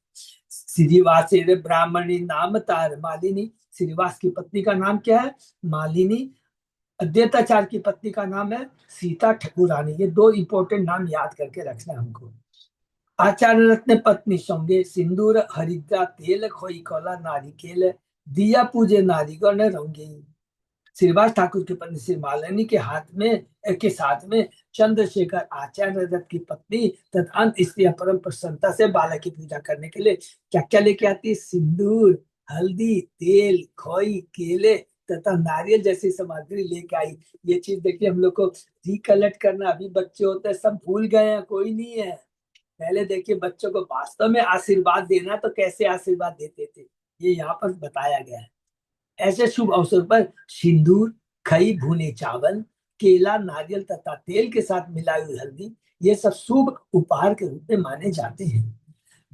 श्रीवास ब्राह्मणी नाम तार मालिनी। श्रीवास की पत्नी का नाम क्या है? मालिनी। अद्वैताचार्य की पत्नी का नाम है सीता ठकुरानी। ये दो इंपॉर्टेंट नाम याद करके रखना है हमको। आचार्य रत्न पत्नी संगे सिंदूर हरिद्रा तेल खोई कोला नारिकेल दिया पूजे नारीगण रंगे। श्रीवास ठाकुर की पत्नी श्री मालिनी के हाथ में के साथ में चंद्रशेखर आचार्य दत्त की पत्नी तथा अन्य स्त्रियां परम प्रसन्नता से बालक की पूजा करने के लिए क्या क्या लेके आती है? सिंदूर, हल्दी, तेल, खोई, केले तथा नारियल जैसी सामग्री लेके आई। ये चीज देखिए, हम लोग को रिकलेक्ट करना, अभी बच्चे होते हैं सब भूल गए हैं, कोई नहीं है। पहले देखिए बच्चों को वास्तव में आशीर्वाद देना तो कैसे आशीर्वाद देते थे, ये यहाँ पर बताया गया है। ऐसे शुभ अवसर पर सिंदूर, खई, भुने चावल, केला, नारियल तथा तेल के साथ मिलाई हुई हल्दी, ये सब शुभ उपहार के रूप में माने जाते हैं।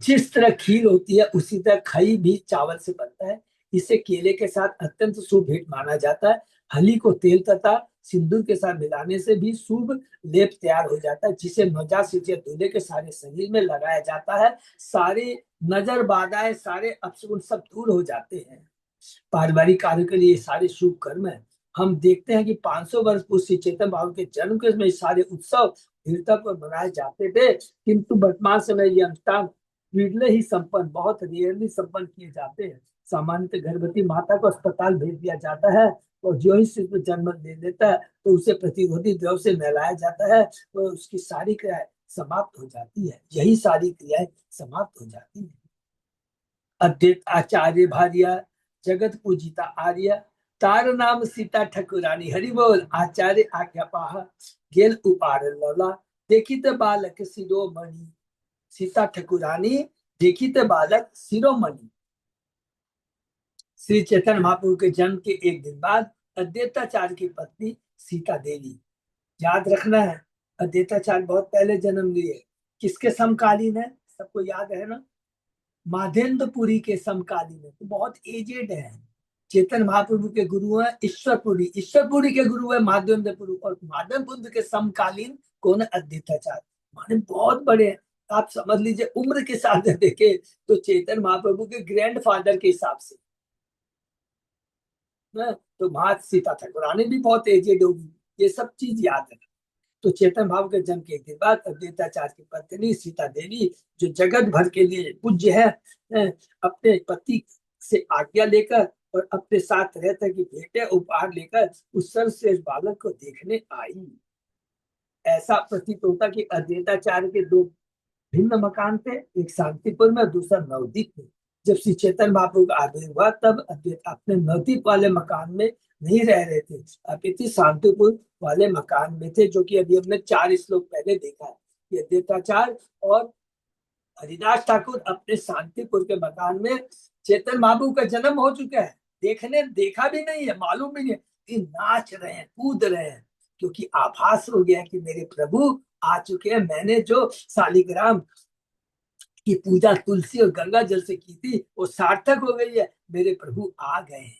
जिस तरह खीर होती है उसी तरह खई भी चावल से बनता है। इसे केले के साथ अत्यंत शुभ भेंट माना जाता है। हली को तेल तथा सिंदूर के साथ मिलाने से भी शुभ लेप तैयार हो जाता है, जिसे नवजात शिशु दूल्हे के सारे शरीर में लगाया जाता है। सारे नजर बाधाएं, सारे अपशगुन सब दूर हो जाते हैं। पारिवारिक कार्य के लिए सारे शुभ कर्म है। हम देखते हैं कि 500 वर्ष पूर्व श्री चैतन्य बाबू के जन्म के समय सारे उत्सव दृढ़ता पर मनाए जाते थे, किंतु वर्तमान समय ये अनुष्ठान विरले ही संपन्न, बहुत रेयरली संपन्न किए जाते हैं। सामान्यतः गर्भवती माता को अस्पताल भेज दिया जाता है और जो ही शिशु जन्म ले लेता है तो उसे प्रतिरोधी द्रव से नहलाया जाता है और उसकी सारी क्रियाएं समाप्त हो जाती है। यही सारी क्रियाएं समाप्त हो जाती है। अद्वैत आचार्य भार्या जगत पूजिता आर्य तार नाम सीता ठकुरानी। हरि बोल। आचार्य आज्ञा पाह गेल उपार लौला देखित बालक शिरोमणि। सीता ठकुरानी देखित बालक शिरोमणि। श्री चैतन्य महाप्रभु के जन्म के एक दिन बाद अद्वैताचार्य की पत्नी सीता देवी, याद रखना है अद्वैताचार्य बहुत पहले जन्म लिए। किसके समकालीन है? सबको याद है ना? माधेंद्रपुरी के समकालीन है, तो बहुत एजेड है। चेतन महाप्रभु के गुरु है ईश्वरपुरी, ईश्वरपुरी के गुरु है माधवेंद्रपुरी, और माधवेंद्रपुरी के समकालीन कौन है? अद्वैताचार्य। माने बहुत बड़े हैं। आप समझ लीजिए उम्र के साथ देखे तो चेतन महाप्रभु के ग्रैंड फादर के हिसाब से ना, तो माँ सीता ठाकुरानी भी बहुत एजेड होगी। ये सब चीज याद है। तो चेतन भाव के जन्म के एक दिन बाद अद्वैताचार्य की पत्नी सीता देवी, जो जगत भर के लिए पूज्य है, अपने पति से आज्ञा लेकर और अपने साथ रहते कि बेटे उपहार लेकर उस सर्वश्रेष्ठ बालक को देखने आई। ऐसा प्रतीत होता कि अद्वैताचार्य के दो भिन्न मकान थे, एक शांतिपुर में, दूसरा नवदीप में। जब श्री चैतन्य महाप्रभु का आविर्भाव हुआ तब अद्वैत अपने नवदीप वाले मकान में नहीं रह रहे थे, अपितु शांतिपुर वाले मकान में थे, जो कि अभी हमने 4 श्लोक पहले देखा है कि अद्वैताचार्य और हरिदास ठाकुर अपने शांतिपुर के मकान में, चेतन महाप्रभु का जन्म हो चुका है, देखने देखा भी नहीं है, मालूम भी नहीं है, कि नाच रहे हैं, कूद रहे हैं, क्योंकि आभास हो गया कि मेरे प्रभु आ चुके हैं। मैंने जो शालिग्राम की पूजा तुलसी और गंगा जल से की थी वो सार्थक हो गई है, मेरे प्रभु आ गए हैं।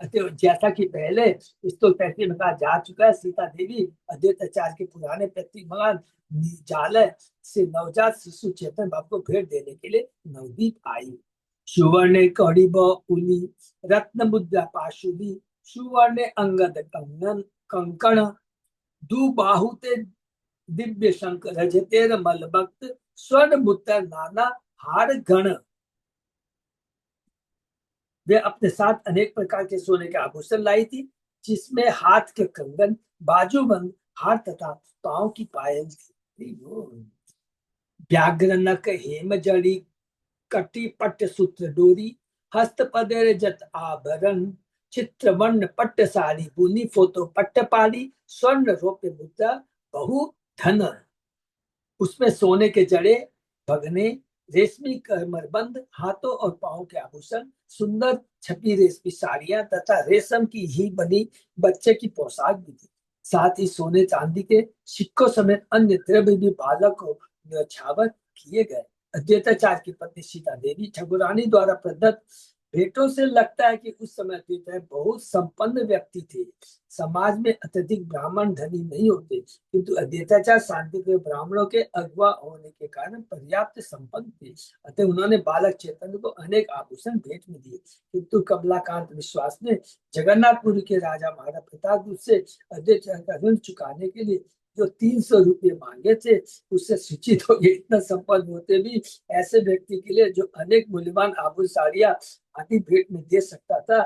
अतः जैसा कि पहले इस तो पैतृक में कहा जा चुका है, सीता देवी अद्वैताचार्य के पुराने पैतृक मकान जालय से नवजात शिशु चेतन बाबू को भेंट देने के लिए नवदीप आई। सुवर्ण कौड़ी उली रत्न मुद्रा पाशुदी सुवर्ण अंगद कंगन कंकण दु बाहुते दिव्य शंकर रजतेर मलभक्त स्वर्ण मुत्र नाना हार गण। वे अपने साथ अनेक प्रकार के सोने के आभूषण लाई थी, जिसमें हाथ के कंगन, बाजूबंद हार तथा पांव की पायल थी। व्याघ्र नक हेम जड़ी कटी पट्ट सूत्र डोरी हस्त पदेर जत आभरण चित्र वर्ण पट्ट साड़ी बुनी फोतो पट्ट पाड़ी स्वर्ण रोप्य मुद्रा बहु धन। उसमें सोने के जड़े, भगने रेशमी कमरबंद, हाथों और पांव के आभूषण, सुंदर छपी रेशमी साड़ियां तथा रेशम की ही बनी बच्चे की पोशाक भी थी। साथ ही सोने चांदी के सिक्कों समेत अन्य द्रव्य भी बालक को न्यौछावर किए गए। अद्वैताचार्य की पत्नी सीता देवी ठाकुरानी द्वारा प्रदत्त भेंटों से लगता है कि उस समय अद्वैत बहुत संपन्न व्यक्ति थे। समाज में अत्यधिक ब्राह्मण धनी नहीं होते, किंतु अद्वैताचार्य शांति के ब्राह्मणों के अगुवा होने के कारण पर्याप्त संपन्न थे। अतः उन्होंने बालक चैतन्य को अनेक आभूषण भेंट में दिए। किंतु कमलाकांत विश्वास ने जगन्नाथपुरी के राजा महाराज प्रताप से अद्वैताचार्य का ऋण चुकाने के लिए जो 300 रुपये मांगे थे, उससे सूचित हो गए इतना संपन्न होते भी ऐसे व्यक्ति के लिए जो अनेक मूल्यवान आभूषण साड़ियां आदि भेंट में दे सकता था,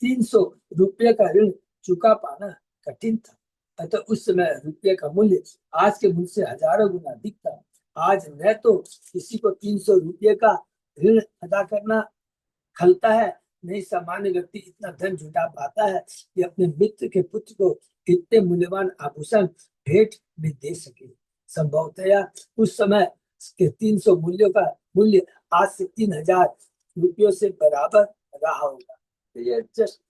300 रुपये का ऋण चुका पाना कठिन था। अतः उस समय रुपये का मूल्य आज के मूल्य से हजारों गुना अधिक था। आज न तो किसी को 300 रुपये का ऋण अदा करना खलता है, नहीं सामान्य व्यक्ति इतना धन जुटा पाता है कि अपने मित्र के पुत्र को इतने मूल्यवान आभूषण भेंट में दे सके। संभवतया उस समय के 300 मूल्यों का मूल्य आज से 3000 रुपयों से बराबर रहा होगा। तो ये जस्ट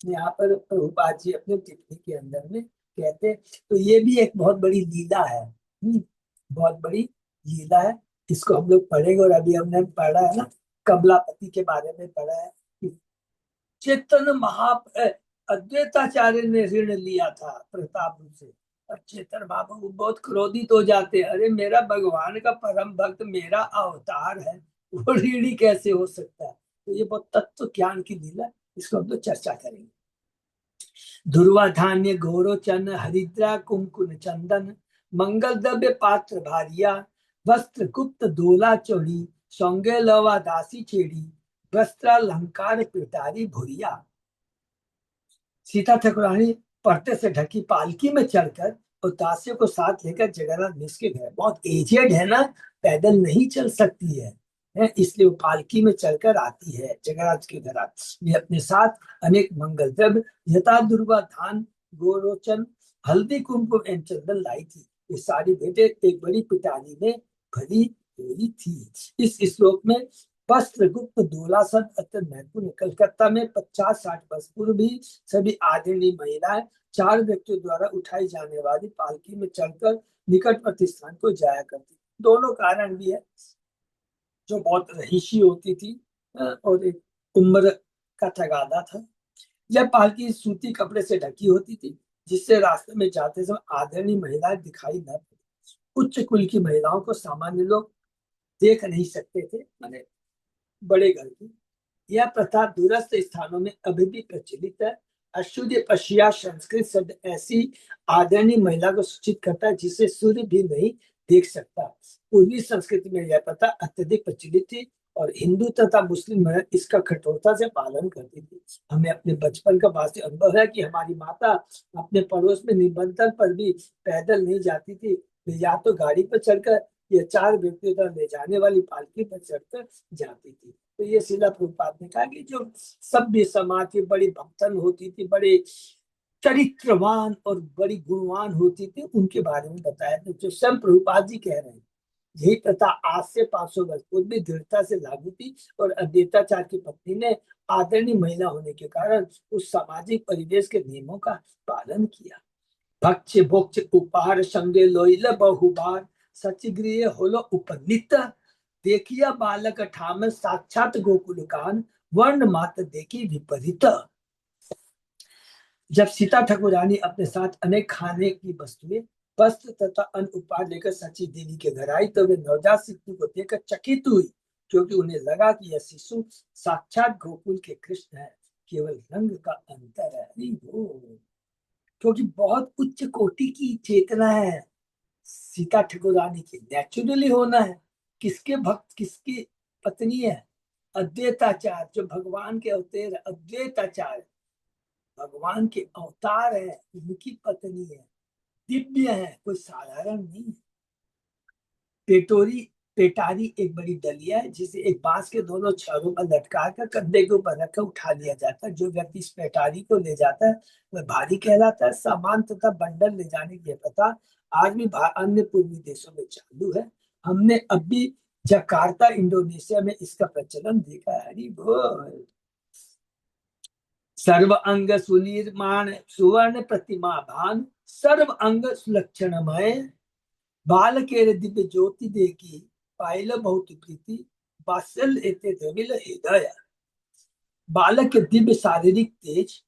यहाँ पर प्रभुपाद जी अपने टिप्पणी के अंदर में कहते, तो ये भी एक बहुत बड़ी लीला है। बहुत बड़ी लीला है। इसको हम लोग पढ़ेंगे। और अभी हमने पढ़ा है ना, कमलापति के बारे में पढ़ा है कि चेतन अद्वैताचार्य ने ऋण लिया था प्रताप से। और चेतन बाबा वो बहुत क्रोधित हो जाते, अरे मेरा भगवान का परम भक्त मेरा अवतार है, वो ऋणी कैसे हो सकता है। तो ये बहुत तत्व ज्ञान की लीला, इसको हम लोग चर्चा करेंगे। ध्रुवा धान्य घोरोचन हरिद्रा कुमकुन चंदन, मंगल द्रव्य पात्र भारिया, वस्त्र गुप्त दोला चौड़ी, सौंगे लवा दासी छेड़ी, वस्त्रालंकार पिटारी भुरिया। सीता ठाकुरानी पर्दे से ढकी पालकी में चढ़कर और दासियों को साथ लेकर जगन्नाथ मिश्र के घर, बहुत एजेड है ना, पैदल नहीं चल सकती है, इसलिए वो पालकी में चलकर आती है जगन्नाथ के घर। ये अपने साथ अनेक मंगल द्रव्य यथा दुर्वा धान गोरोचन हल्दी कुमकुम एवं चंदन लाई थी। ये सारी भेंटें एक बड़ी पिटारी में भरी हुई थी। इस श्लोक में वस्त्र गुप्त दोला शब्द अत्यंत महत्वपूर्ण। कलकत्ता में 50-60 वर्ष पूर्व भी सभी आदरणीय महिलाएं 4 व्यक्तियों द्वारा उठाई जाने वाली पालकी में चढ़कर निकटवर्ती स्थान को जाया करती। दोनों कारण भी है, जो बहुत रहीशी होती थी और एक उम्र का तगादा था। यह पालकी सूती कपड़े से ढकी होती थी, जिससे रास्ते में जाते समय आदरणीय महिलाएं दिखाई न पड़ी। उच्च कुल की महिलाओं को सामान्य लोग देख नहीं सकते थे, माने बड़े घर की। यह प्रथा दूरस्थ स्थानों में अभी भी प्रचलित है। अशुद्ध पशिया संस्कृत शब्द ऐसी आदरणीय महिला को सूचित करता है जिसे सूर्य भी नहीं देख सकता। पूर्वी संस्कृति में यह प्रथा अत्यधिक प्रचलित थी और हिंदू तथा मुस्लिम इसका कठोरता से पालन करती थी। हमें अपने बचपन का वास्तविक अनुभव है कि हमारी माता अपने पड़ोस में निबंधन पर भी पैदल नहीं जाती थी, या तो गाड़ी पर चढ़कर या 4 व्यक्तियों तक ले जाने वाली पालकी पर चढ़कर जाती थी। तो ये शिला प्रभुपाद ने कहा कि जो सभ्य समाज की बड़ी भक्तन होती थी, बड़े चरित्रवान और बड़ी गुणवान होती थी, उनके बारे में बताया था, जो स्वयं प्रभुपाद जी कह रहे हैं। यही प्रथा आज से 500 वर्ष पूर्व भी दृढ़ता से लागू थी और अद्वैताचार्य की पत्नी ने आदरणीय महिला होने के कारण उस सामाजिक परिवेश के नियमों का पालन किया। भक्ष भोक्ष उपहार संगे लोइल बहुबार, सचिगृह होलो उपनित, देखिया बालक ठाम साक्षात गोकुल कान, वर्ण मात्र देखी विपरीत। जब सीता ठाकुरानी अपने साथ अनेक खाने की वस्तुएं, वस्त्र तथा अन्य उपहार लेकर सची देवी के घर आई तो वे नवजात शिशु को देखकर चकित हुई, क्योंकि उन्हें लगा कि यह शिशु साक्षात गोकुल के कृष्ण है, केवल रंग का अंतर है। क्योंकि बहुत उच्च कोटि की चेतना है सीता ठाकुरानी की, नेचुरली होना है। किसके भक्त, किसकी पत्नी है? अद्वैताचार्य, जो भगवान के अवतार, अद्वैताचार्य भगवान के अवतार है, उनकी पत्नी है, दिव्य है, कोई साधारण नहीं। पेटोरी पेटारी एक बड़ी डलिया है जिसे एक बांस के दोनों छोरों पर लटका कर कंधे के ऊपर रखकर उठा लिया जाता है। जो व्यक्ति इस पेटारी को ले जाता है वह भारी कहलाता है। सामान तथा बंडल ले जाने की प्रथा आज भी अन्य पूर्वी देशों में चालू है। हमने अब भी जकार्ता इंडोनेशिया में इसका प्रचलन देखा है। हरि बोल। सर्व अंग सुनिर्माण सुवर्ण प्रतिमा भान, सर्व अंग सुलक्षणमय, बाल के दिव्य ज्योति देखी, पायल बहुत प्रीति, वात्सल्य एते द्रविल हृदय। बालक के दिव्य शारीरिक तेज,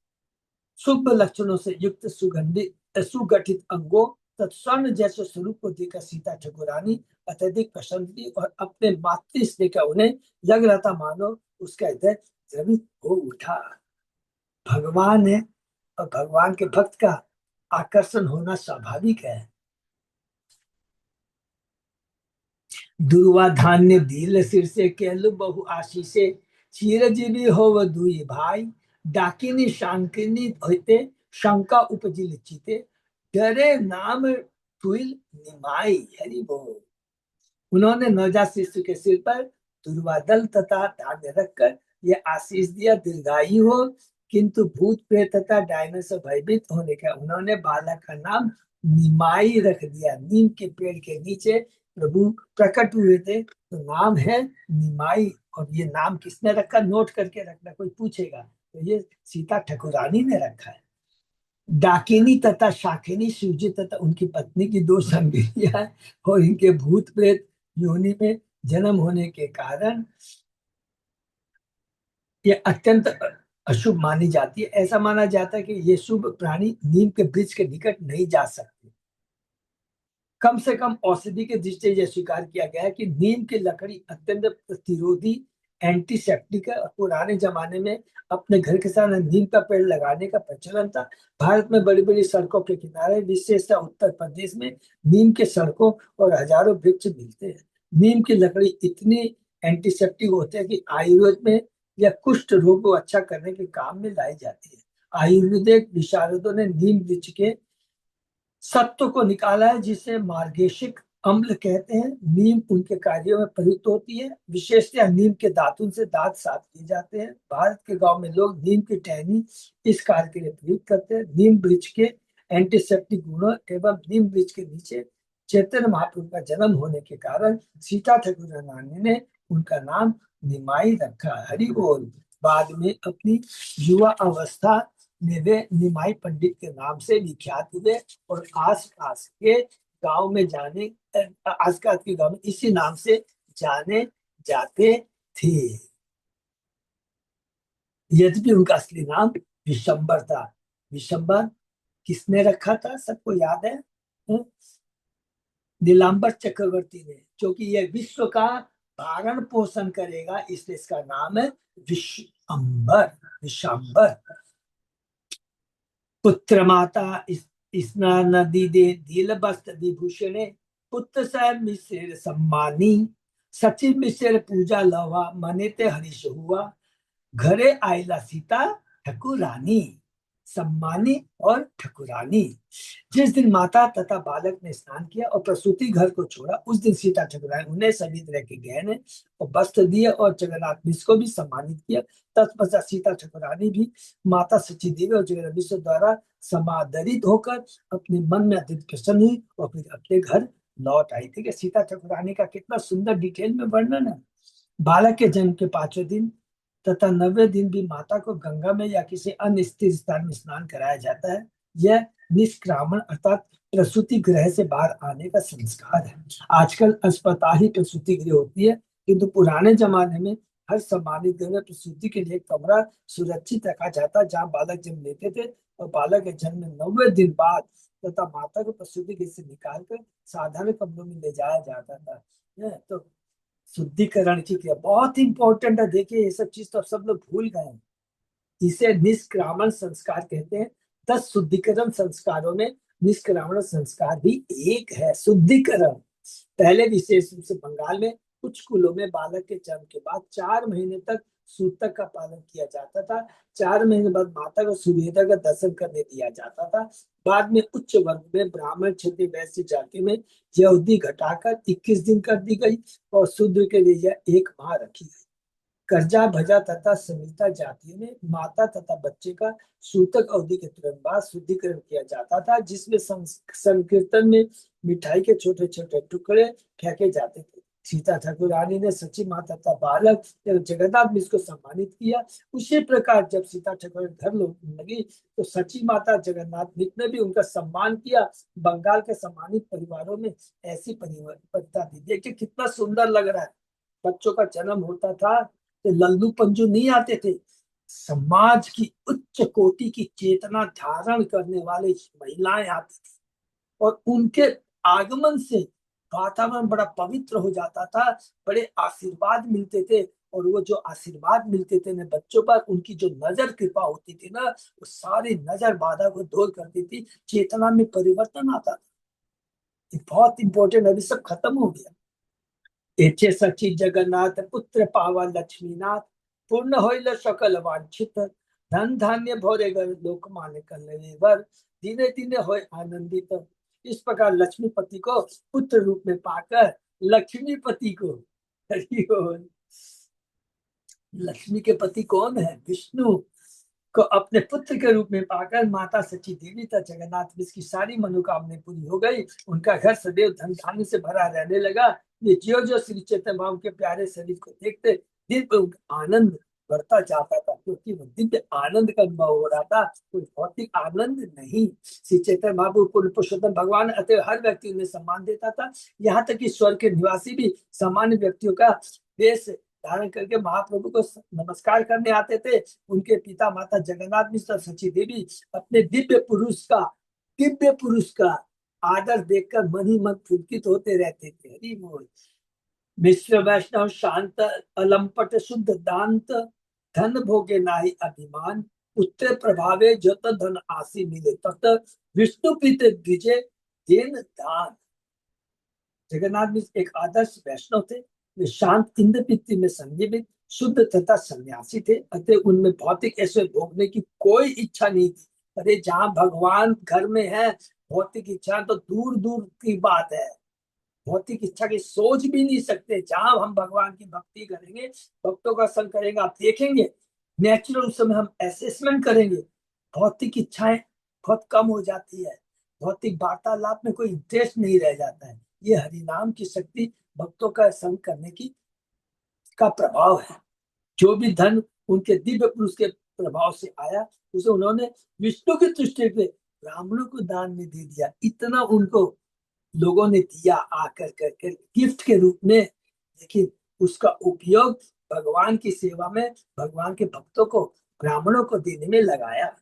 शुभ लक्षणों से युक्त सुगंधित सुगठित अंगों तथा स्वर्ण जैसे स्वरूप को देखकर सीता ठाकुरानी अत्यधिक प्रसन्न थी और अपने मातृ स्नेह का उन्हें लग रहा था मानो उसका हृदय द्रवित हो उठा। भगवान है और भगवान के भक्त का आकर्षण होना स्वाभाविक है। दुर्वा धान्य दिल सिर से केलु बहु आशीषे, चिरजीवी हो व दुई भाई, डाकिनी शांकिनी होते, शंका उपजिल चिते, डरे नाम तुइल निमाई। हरि बोल। उन्होंने नवजात शिशु के सिर पर दुर्वादल तथा धान्य रखकर यह आशीष दिया, दीर्घायु हो, किंतु भूत प्रेत तथा डायन से भयभीत होने का उन्होंने बालक का नाम निमाई रख दिया। नीम के पेड़ के नीचे प्रभु प्रकट हुए थे, तो नाम है निमाई। और ये नाम किसने रखा, नोट करके रखना, कोई पूछेगा तो ये सीता ठाकुरानी ने रखा है। डाकिनी तथा शाकिनी शिवजी तथा उनकी पत्नी की दो संगिनियां और इनके भूत प्रेत योनि में जन्म होने के कारण ये अत्यंत अशुभ मानी जाती है। ऐसा माना जाता है कि ये शुभ प्राणी नीम के वृक्ष के निकट नहीं जा सकते। कम से कम औषधि के दृष्टि यह स्वीकार किया गया है कि नीम की लकड़ी अत्यंत प्रतिरोधी एंटीसेप्टिक है। पुराने जमाने में अपने घर के साथ नीम का पेड़ लगाने का प्रचलन था। भारत में बड़ी बड़ी सड़कों के किनारे, विशेषतः उत्तर प्रदेश में नीम के सड़कों और हजारों वृक्ष मिलते हैं। नीम की लकड़ी इतनी एंटीसेप्टिक होते हैं कि आयुर्वेद में या कुष्ठ रोग को अच्छा करने के काम में लाई जाती है। आयुर्वेदिक विशारदों ने नीम वृक्ष के सत्व को निकाला है, जिसे मार्गेशिक अम्ल कहते हैं। नीम उनके कार्यों में प्रयुक्त होती है। विशेषतः नीम के दातुन से दांत साफ किए जाते हैं। भारत के गांव में लोग नीम की टहनी इस कार्य के लिए प्रयुक्त करते हैं। नीम वृक्ष के एंटीसेप्टिक गुणों एवं नीम वृक्ष के नीचे चैतन्य महाप्रभु का जन्म होने के कारण सीता ठाकुरानी ने उनका नाम निमाई रखा। हरि बोल। बाद में अपनी युवा अवस्था में वे निमाई पंडित के नाम से विख्यात हुए और आसपास के गांव में जाने आसपास के गांव में इसी नाम से जाने जाते थे। यद्यपि उनका असली नाम विशंबर था। विशंबर किसने रखा था, सबको याद है? नीलांबर चक्रवर्ती ने, क्योंकि यह विश्व का पालन पोषण करेगा इसलिए इसका नाम है विशंबर। विशंबर। पुत्र माता स्ना नदी दे दिल वस्त्र विभूषणे, पुत्र सह मिश्र सम्मानी, सचिव मिश्र पूजा लवा, मने ते हरीश हुआ, घरे आयला सीता ठकुरानी। सम्मानी और ठकुरानी। जिस दिन माता तथा बालक ने स्नान किया और प्रसूति घर को छोड़ा, उस दिन सीता ठकुरानी उन्हें सभी तरह के गहने और वस्त्र दिए और जगन्नाथ मिश्र को भी सम्मानित किया। तत्पश्चात सीता ठकुरानी भी माता सची देवी और जगन्नाथ मिश्र द्वारा समादरित होकर अपने मन में अत्यंत प्रसन्न हुई और फिर अपने घर लौट आई थी। सीता ठकुरानी का कितना सुंदर डिटेल में वर्णन है। बालक के जन्म के 5वें दिन तथा 90वें दिन भी माता को गंगा में या किसी अन्य स्थिर स्थान में स्नान कराया जाता है। यह निष्क्रामण अर्थात प्रसूति गृह से बाहर आने का संस्कार है। आजकल अस्पताल ही प्रसूति गृह होती है, किंतु पुराने जमाने में हर सम्मानित गृह में प्रसूति के लिए कमरा सुरक्षित रखा जाता, जहाँ बालक जन्म लेते थे और बालक के जन्म 90वें दिन बाद तथा माता को प्रसूति गृह से निकालकर साधारण कमरों में ले जाया जाता था। तो शुद्धिकरण की क्रिया बहुत इंपॉर्टेंट है। देखिए ये सब चीज तो सब लोग भूल गए हैं। इसे निष्क्रामण संस्कार कहते हैं। 10 शुद्धिकरण संस्कारों में निष्क्रामण संस्कार भी एक है। शुद्धिकरण पहले विशेष रूप से बंगाल में कुछ कुलों में बालक के जन्म के बाद 4 महीने तक सूतक का पालन किया जाता था। 4 महीने बाद माता को सूर्योदय का दर्शन करने दिया जाता था। बाद में उच्च वर्ग में ब्राह्मण क्षत्रिय वैश्य जाति में यह अवधि घटाकर 21 दिन कर दी गई और शूद्र के लिए यह 1 माह रखी गई। कर्जा भजा तथा समिता जातियों में माता तथा बच्चे का सूतक अवधि के तुरंत बाद शुद्धिकरण किया जाता था, जिसमें संकीर्तन में मिठाई के छोटे छोटे टुकड़े फेंके जाते थे। सीता ठाकुरानी ने सची माता का बालक जगन्नाथ मिश्र को सम्मानित किया। उसी प्रकार जब सीता ठाकुर घर लौटने लगी तो सची माता जगन्नाथ मिश्र ने भी उनका सम्मान किया। बंगाल के सम्मानित परिवारों में ऐसी परिवारिता थी। देखिए कितना सुंदर लग रहा है। बच्चों का जन्म होता था तो लल्लू पंजू नहीं आते थे, समाज की उच्च कोटि की चेतना धारण करने वाले महिलाएं आती थी और उनके आगमन से वातावरण बड़ा पवित्र हो जाता था, बड़े आशीर्वाद मिलते थे। और वो जो आशीर्वाद मिलते थे ना बच्चों पर, उनकी जो नजर कृपा होती थी ना, वो सारी नजर बाधा को दूर करती थी, चेतना में परिवर्तन आता था। ये बहुत इंपॉर्टेंट, अभी सब खत्म हो गया। एचे सची जगन्नाथ पुत्र पावा लक्ष्मीनाथ, पूर्ण होइल सकल वांछित, धन धान्य भोरे घर लोक माने कलेवर, दिने दिने होय आनंदित। इस प्रकार लक्ष्मीपति को पुत्र रूप में पाकर लक्ष्मीपति को, हरि बोल, लक्ष्मी के पति कौन है? विष्णु को अपने पुत्र के रूप में पाकर माता सची देवी तथा जगन्नाथ मिश्र की सारी मनोकामनाएं पूरी हो गई। उनका घर सदैव धन धान्य से भरा रहने लगा। ये ज्यो ज्यो श्री चैतन्य महाप्रभु के प्यारे शरीर को देखते दिल पर उनका आनंद बढ़ता जाता था, क्योंकि वो दिव्य आनंद का अनुभव हो रहा था, कोई भौतिक आनंद नहीं। श्री चैतन्य महाप्रभु पूर्ण पुरुषोत्तम भगवान अतः हर व्यक्ति उन्हें सम्मान देता था। यहाँ तक कि स्वर्ग के निवासी भी सामान्य व्यक्तियों का वेश धारण करके महाप्रभु को नमस्कार करने आते थे। उनके पिता माता जगन्नाथ मिश्र सची देवी अपने दिव्य पुरुष का आदर देखकर मन ही मन पुलकित होते रहते थे। हरि बोल। मिश्र वैष्णव शांत अलंपट शुद्ध दांत, धन भोगे नाही अभिमान, उत्तर प्रभावे जत धन आसी मिले तत, विष्णु प्रीत द्विजय देन दान। जगन्नाथ मिश्र एक आदर्श वैष्णव थे। वे शांत इंद्रपित्ति में संयमित शुद्ध तथा सन्यासी थे। अतः उनमें भौतिक ऐश्वर्य भोगने की कोई इच्छा नहीं थी। अरे जहाँ भगवान घर में है, भौतिक इच्छा तो दूर दूर की बात है। भौतिक इच्छा की सोच भी नहीं सकते। जहां हम भगवान की भक्ति करेंगे, भक्तों का संग करेंगे, आप देखेंगे नेचुरल उस समय हम असेसमेंट करेंगे, भौतिक इच्छाएं बहुत कम हो जाती है। भौतिक वार्तालाप में कोई इंटरेस्ट नहीं रह जाता है। ये हरिनाम की शक्ति, भक्तों का संग करने की का प्रभाव है। जो भी धन उनके दिव्य पुरुष के प्रभाव से आया, उसे उन्होंने विष्णु की दृष्टि पे ब्राह्मणों को दान में दे दिया। इतना उनको लोगों ने दिया आकर करके गिफ्ट के रूप में, लेकिन उसका उपयोग भगवान की सेवा में, भगवान के भक्तों को, ब्राह्मणों को देने में लगाया।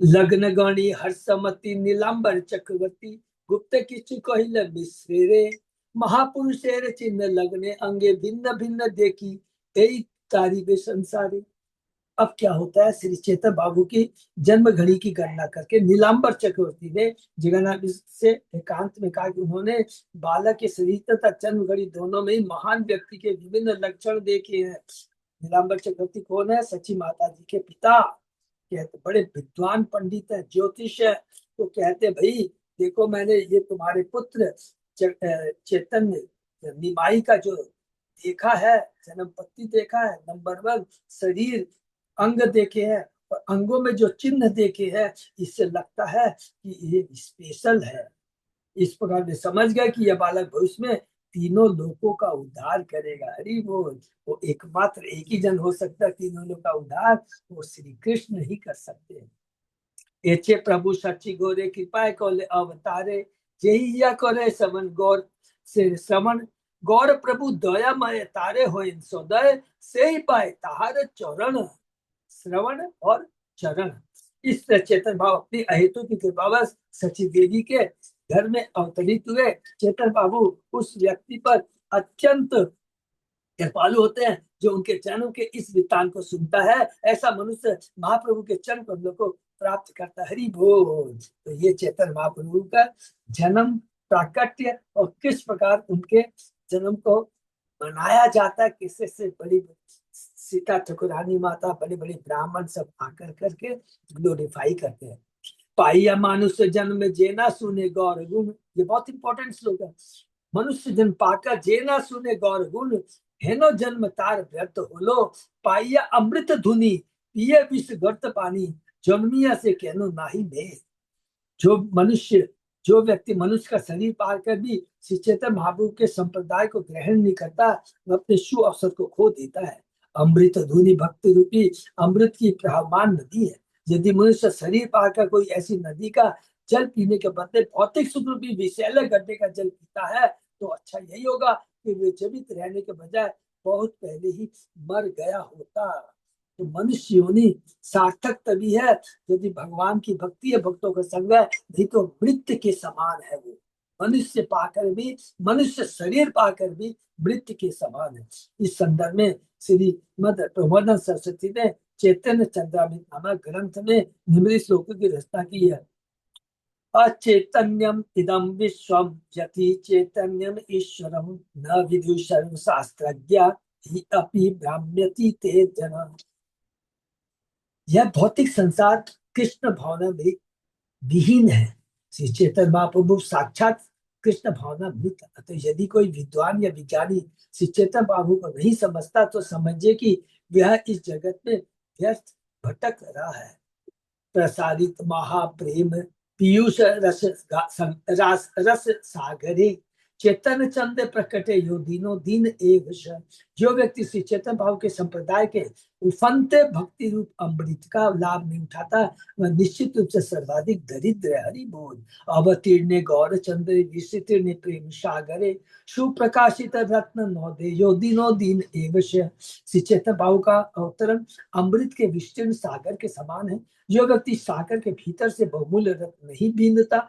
लग्न गणी हर्षमती नीलांबर चक्रवर्ती, गुप्त किचु कहिल मिश्रे, महापुरुषेर चिन्ह लगने अंगे भिन्न भिन्न देखी, यही तारीबे संसारी। अब क्या होता है, श्री चेतन बाबू की जन्म घड़ी की गणना करके नीलांबर चक्रवर्ती ने जगन्नाथ से एकांत में कहा कि उन्होंने बालक के शरीर तथा जन्म घड़ी दोनों में ही महान व्यक्ति के विभिन्न लक्षण देखे हैं। नीलांबर चक्रवर्ती कौन है? सची माता जी के पिता। कहते बड़े विद्वान पंडित है, ज्योतिष है। तो कहते भाई देखो, मैंने ये तुम्हारे पुत्र चैतन्य निमाई का जो देखा है, जन्म पत्ती देखा है, नंबर 1 शरीर अंग देखे हैं, और अंगों में जो चिन्ह देखे हैं, इससे लगता है कि ये स्पेशल है। इस प्रकार वे समझ गए कि यह बालक भविष्य में तीनों लोगों का उद्धार करेगा। हरि बोल। वो एकमात्र एक ही जन हो सकता है तीनों लोगों का उद्धार, वो श्री कृष्ण ही कर सकते हैं। एचे प्रभु सच्ची गोरे कृपा कोले अवतारे, यही या करे श्रवण गौर से श्रवण, गौर प्रभु दया मय तारे हो सदय, से ही पाए ताहार चरण। श्रवण और चरण, इस चेतन भाव अपनी अहेतु की कृपावश सची देवी के घर में अवतरित हुए। चेतन बाबू उस व्यक्ति पर अत्यंत कृपालु होते हैं जो उनके चरणों के इस वृत्तांत को सुनता है। ऐसा मनुष्य महाप्रभु के चरण कमलों को प्राप्त करता है। हरि बोल। तो ये चेतन महाप्रभु का जन्म, प्राकट्य और किस प्रकार उनके जन्म को मनाया जाता है, किससे से बड़ी सीता ठाकुरानी माता, बड़े बड़े ब्राह्मण सब आकर करके ग्लोरीफाई करते हैं। पाइया मनुष्य जन्म में जेना सुने गौर गुण, ये बहुत इंपॉर्टेंट श्लोक है। मनुष्य जन्म पाकर जेना सुने गौर गुण, हेनो जन्म तार व्यर्थ होलो, पाइया अमृत धुनी पिए विष गर्त पानी, जन्मिया से कहनो नाही में। जो मनुष्य जो व्यक्ति मनुष्य का शरीर पार कर भी श्री चैतन्य महाप्रभु के संप्रदाय को ग्रहण नहीं करता, वह अपने शुभ अवसर को खो देता है। अमृत धुनी भक्ति रूपी अमृत की प्रवाहमान नदी है। यदि मनुष्य शरीर पार कर कोई ऐसी नदी का जल पीने के बदले भौतिक सुख रूपी विषैले गड्ढे का जल पीता है, तो अच्छा यही होगा कि वे जीवित रहने के बजाय बहुत पहले ही मर गया होता। तो मनुष्य योनि सार्थक तभी है यदि भगवान की भक्ति है, भक्तों का संग है, नहीं तो मृत्यु के समान है। वो मनुष्य पाकर भी, मनुष्य शरीर पाकर भी मृत्यु के समान है। इस संदर्भ में श्रीमद प्रबोधन सरस्वती ने चैतन्य चंद्रामृत नामक ग्रंथ में निम्न श्लोकों की रचना की है। अचैतन्यम इदम विश्वम यति चैतन्यम ईश्वरम न विदुषर्व शास्त्रज्ञ हि अपि भ्राम्यति ते जना। यह भौतिक संसार कृष्ण भावना में विहीन है। श्री चैतन्य महाप्रभु साक्षात कृष्ण भावना मृत। तो यदि कोई विद्वान या विज्ञानी श्री चैतन्य प्रभु को नहीं समझता तो समझिए कि वह इस जगत में व्यर्थ भटक रहा है। प्रसारित महाप्रेम पीयूष रस रस सागरे चैतन्य चंद प्रकटे यो दीनो दीन एव। जो व्यक्ति श्री चैतन्य भाव के संप्रदाय के उफनते भक्ति रूप अमृत का लाभ नहीं उठाता, वह निश्चित रूप से सर्वाधिक दरिद्र है। हरि बोल। अवतीर्ण गौर चंद्र विस्तृर्ण प्रेम सागरे सुप्रकाशित रत्न नौदे यो दीनो दीन एव। श्री चैतन्य भाव का अवतरण अमृत के विस्तीर्ण सागर के समान है। जो व्यक्ति सागर के भीतर से बहुमूल्य रत्न नहीं बीनता,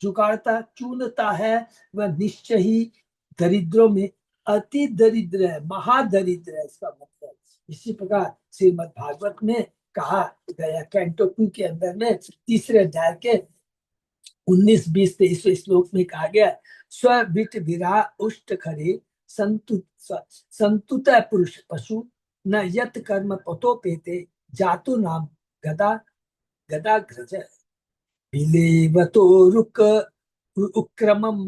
जुगाड़ता, चूनता है, वह निश्चय ही दरिद्रों में अति दरिद्र है, महादरिद्र है इसका मतलब। इसी प्रकार श्रीमद् भागवत में कहा गया कैंटो 2 के अंदर में तीसरे अध्याय के 19, 20, 23 श्लोक में कहा गया, स्विट विरा उष्ट खरे संतुत पुरुष पशु न यत कर्म पतो पेते जातु नाम गदा गदाग्रज विलेवतो रुक उक्रमम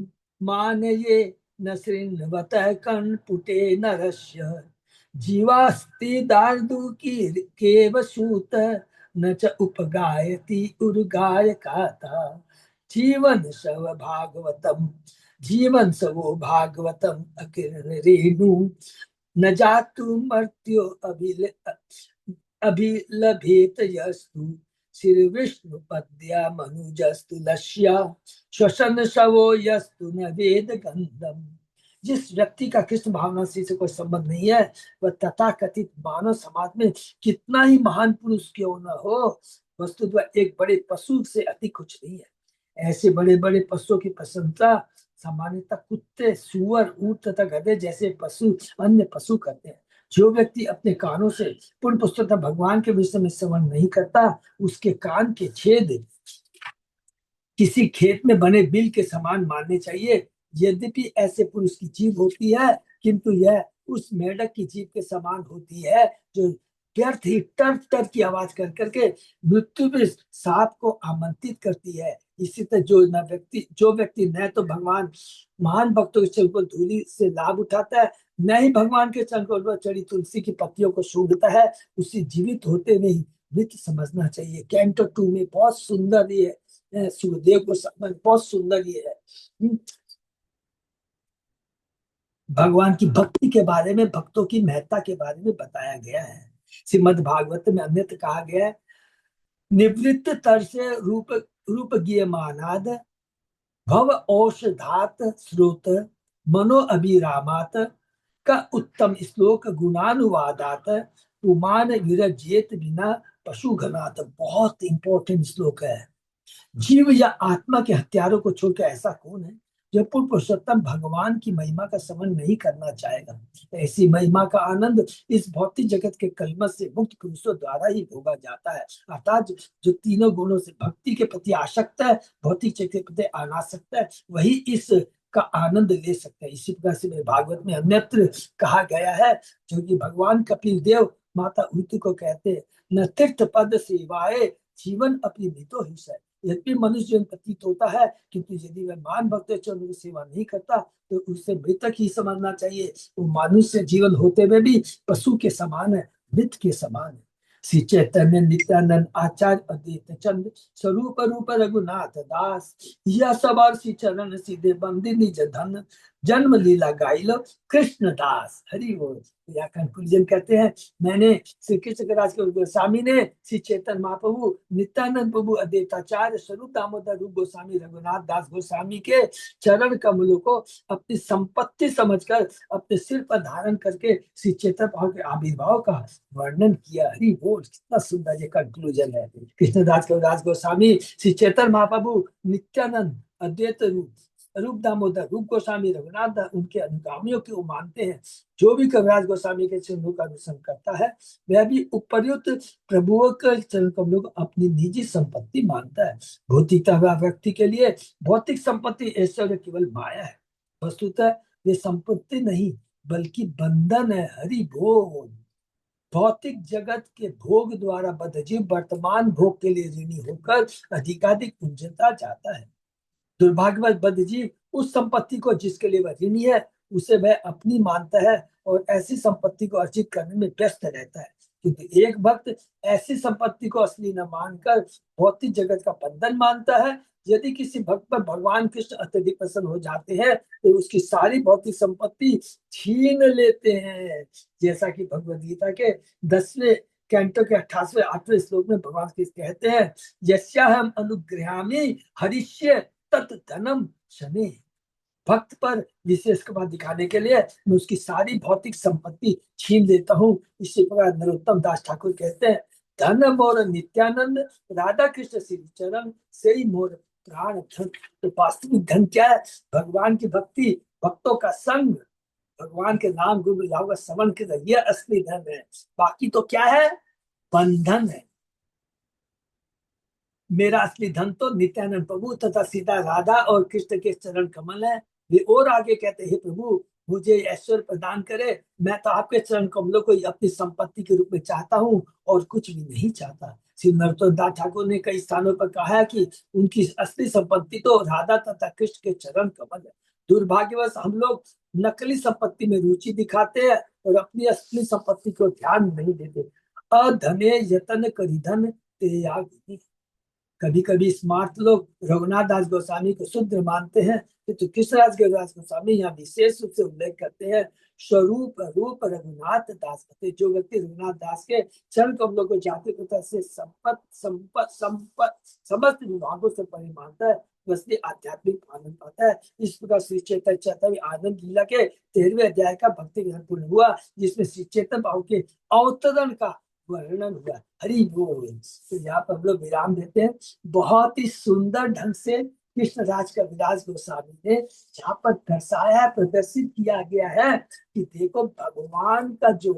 मानये न श्रृण्वतः कर्णपुटे नरस्य जीवास्ति दार्दुकी केव सूत न च उपगायति उर्गायकाता जीवन सव भागवतम जीवन सवो भागवतम अकिरण रेणु न जातु मर्त्यो अभिलभेत यस्तु श्री विष्णु पद्या मनुजस्तु लक्ष्या श्वसन शवो यस्तु न वेद गंधम। जिस व्यक्ति का कृष्ण भावना से कोई संबंध नहीं है, वह तथाकथित मानव समाज में कितना ही महान पुरुष क्यों न हो, वस्तुतः एक बड़े पशु से अधिक कुछ नहीं है। ऐसे बड़े बड़े पशुओं की प्रशंसा सामान्यतः कुत्ते, सुअर, ऊंट तथा गधे जैसे पशु अन्य पशु करते हैं। जो व्यक्ति अपने कानों से पूर्ण पुस्तक भगवान के विषय में श्रवण नहीं करता, उसके कान के छेद किसी खेत में बने बिल के समान मानने चाहिए। यद्यपि ऐसे पुरुष की जीभ होती है, किंतु यह उस मेढक की जीभ के समान होती है जो व्यर्थ ही टर टर की आवाज कर करके मृत्यु में सांप को आमंत्रित करती है। इसी तरह जो व्यक्ति न तो भगवान महान भक्तों के चरण धूलि से लाभ उठाता है, न ही भगवान के चरण पर चढ़ी तुलसी की पत्तियों को सूंघता है, उसे जीवित होते हुए ही मृत समझना चाहिए। कैंटो 2 में बहुत सुंदर ये सुखदेव को बहुत सुंदर ये है भगवान की भक्ति के बारे में, भक्तों की महत्ता के बारे में बताया गया है। श्रीमद् भागवत में अन्यत्र कहा गया है, निवृत्त तर से रूप गीयमानाद भव औषधात स्रोत मनो अभिरामात का उत्तम श्लोक गुणानुवादात पुमान विरजेत बिना पशु घनात। बहुत इंपॉर्टेंट श्लोक है। जीव या आत्मा के हत्यारों को छोड़कर ऐसा कौन है जो पूर्ण पुरुषोत्तम भगवान की महिमा का श्रवण नहीं करना चाहेगा। ऐसी महिमा का आनंद इस भौतिक जगत के कलमश से मुक्त पुरुषों द्वारा ही भोगा जाता है। अर्थात जो तीनों गुणों से भक्ति के प्रति आसक्त है, भौतिक जगत के प्रति अनासक्त है, वही इस का आनंद ले सकते हैं। इसी प्रकार से भागवत में अन्यत्र कहा गया है, जो कि भगवान कपिल देव माता उति को कहते हैं, न तीर्थ पद सेवाए जीवन अपनी मृतो ही है। यद्यपि मनुष्य जीवन प्रतीत होता है, किंतु यदि वह महान भक्त चरण की सेवा नहीं करता तो उसे मृतक ही समझना चाहिए। वो मनुष्य जीवन होते हुए भी पशु के समान है, मृत के समान है। श्री चैतन्य नित्यानंद आचार्य अद्वैत चंद्र स्वरूप रूप रघुनाथ दास, यह सब और श्री चरण सीधे बंदी निज धन, जन्म लीला गाइलो कृष्ण दास। हरि बोल। या कंक्लूजन कहते हैं, मैंने श्री कृष्ण कविराज गोस्वामी ने श्री चैतन्य महाप्रभु, नित्यानंद प्रभु, अद्वैताचार्य स्वरूप दामोदर रूप गोस्वामी, रघुनाथ दास गोस्वामी के चरण कमलों को अपनी संपत्ति समझकर अपने सिर पर धारण करके श्री चैतन्य भाव के आविर्भाव का वर्णन किया। हरि बोल। कितना सुंदर ये कंक्लूजन है। कृष्णदास कविराज गोस्वामी श्री चैतन्य महाप्रभु, नित्यानंद, अद्वैत रूप, रूप दामोदर, रूप गोस्वामी, रघुनाथ दास उनके अनुगामियों की वो मानते हैं। जो भी कविराज गोस्वामी के चिन्हों का अनुसरण करता है वह भी उपर्युक्त प्रभुओं के चरण कमलों को अपनी निजी संपत्ति मानता है। भौतिकता व्यक्ति के लिए भौतिक संपत्ति ऐश्वर्य केवल माया है, वस्तुतः ये संपत्ति नहीं बल्कि बंधन है। हरि बोल। भौतिक जगत के भोग द्वारा बद्धजीव वर्तमान भोग के लिए ऋणी होकर अधिकाधिक उज्जता चाहता है। दुर्भाग्यवश बद्धजीव उस संपत्ति को जिसके लिए वह ऋणी है उसे वह अपनी मानता है और ऐसी संपत्ति को अर्जित करने में व्यस्त रहता है। क्योंकि एक भक्त ऐसी संपत्ति को असली न मानकर भौतिक जगत का बंधन मानता है। यदि किसी भक्त पर भगवान कृष्ण अत्यधिक प्रसन्न हो जाते हैं तो उसकी सारी भौतिक संपत्ति छीन लेते हैं। जैसा कि भगवद गीता के 10वें कैंटो के 28वें 8वें श्लोक में भगवान कृष्ण कहते हैं, यस्याहम अनुग्रहामि हरिष्य तत् धनम शनि। भक्त पर विशेष कृपा दिखाने के लिए मैं उसकी सारी भौतिक संपत्ति छीन लेता हूँ। इसी प्रकार नरोत्तम दास ठाकुर कहते हैं, धन मोर नित्यानंद, राधा कृष्ण श्री चरण से ही मोर प्राण धन। तो वास्तविक धन क्या है? भगवान की भक्ति, भक्तों का संग, भगवान के नाम गुरु का श्रवण के ये असली धन है। बाकी तो क्या है? बंधन है। मेरा असली धन तो नित्यानंद प्रभु तथा सीता राधा और कृष्ण के चरण कमल है। वे और आगे कहते हैं, प्रभु मुझे ऐश्वर्य प्रदान करे, मैं तो आपके चरण कमलों को अपनी संपत्ति के रूप में चाहता हूँ और कुछ भी नहीं चाहता। श्री नरोत्तम दास ठाकुर ने कई स्थानों पर कहा है कि उनकी असली संपत्ति तो राधा तथा कृष्ण के चरण कमल है। दुर्भाग्यवश हम लोग नकली संपत्ति में रुचि दिखाते हैं और अपनी असली संपत्ति को ध्यान नहीं देते। अधने यतन करिधन त्याग। कभी कभी स्मार्ट लोग रघुनाथ दास गोस्वामी को शुद्र मानते हैं, तो कृष्णदास कविराज गोस्वामी यहाँ विशेष रूप से उल्लेख करते हैं, स्वरूप रूप रघुनाथ दास। जो व्यक्ति रघुनाथ दास के चरण कमलों को जाति से संपत संपत संपत समस्त विभागों से परे मानता है, वह आध्यात्मिक आनंद पाता है। इस प्रकार श्री चैतन्य चैतन्य आनंद लीला के 13वें अध्याय का भक्ति ग्रंथ पूर्ण हुआ, जिसमें श्री चैतन्य भाव के अवतरण का वर्णन हुआ। हरि बोल। तो यहाँ पर हम लोग विराम देते हैं। बहुत ही सुंदर ढंग से कृष्णराज कविराज गोस्वामी ने जहाँ पर दर्शाया, प्रदर्शित किया गया है कि देखो भगवान का जो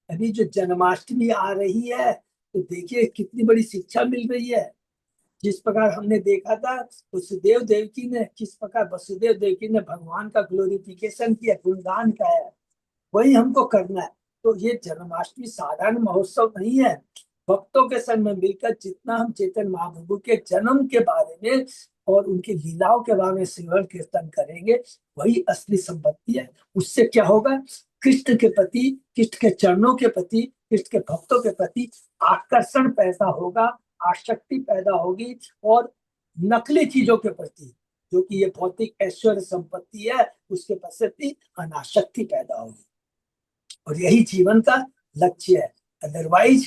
अभी जो जन्माष्टमी आ रही है, तो देखिए कितनी बड़ी शिक्षा मिल रही है। जिस प्रकार हमने देखा था वसुदेव देवकी ने, किस प्रकार वसुदेव देवकी ने भगवान का ग्लोरिफिकेशन किया, गुणगान गाया, वही हमको करना है। तो ये जन्माष्टमी साधारण महोत्सव नहीं है। भक्तों के संग में मिलकर जितना हम चैतन्य महाप्रभु के जन्म के बारे में और उनकी लीलाओं के बारे में श्रवण कीर्तन करेंगे, वही असली संपत्ति है। उससे क्या होगा? कृष्ण के प्रति, कृष्ण के चरणों के प्रति, कृष्ण के भक्तों के प्रति आकर्षण पैदा होगा, आसक्ति पैदा होगी, और नकली चीजों के प्रति, जो कि ये भौतिक ऐश्वर्य संपत्ति है, उसके प्रति अनासक्ति पैदा होगी। और यही जीवन का लक्ष्य है। अदरवाइज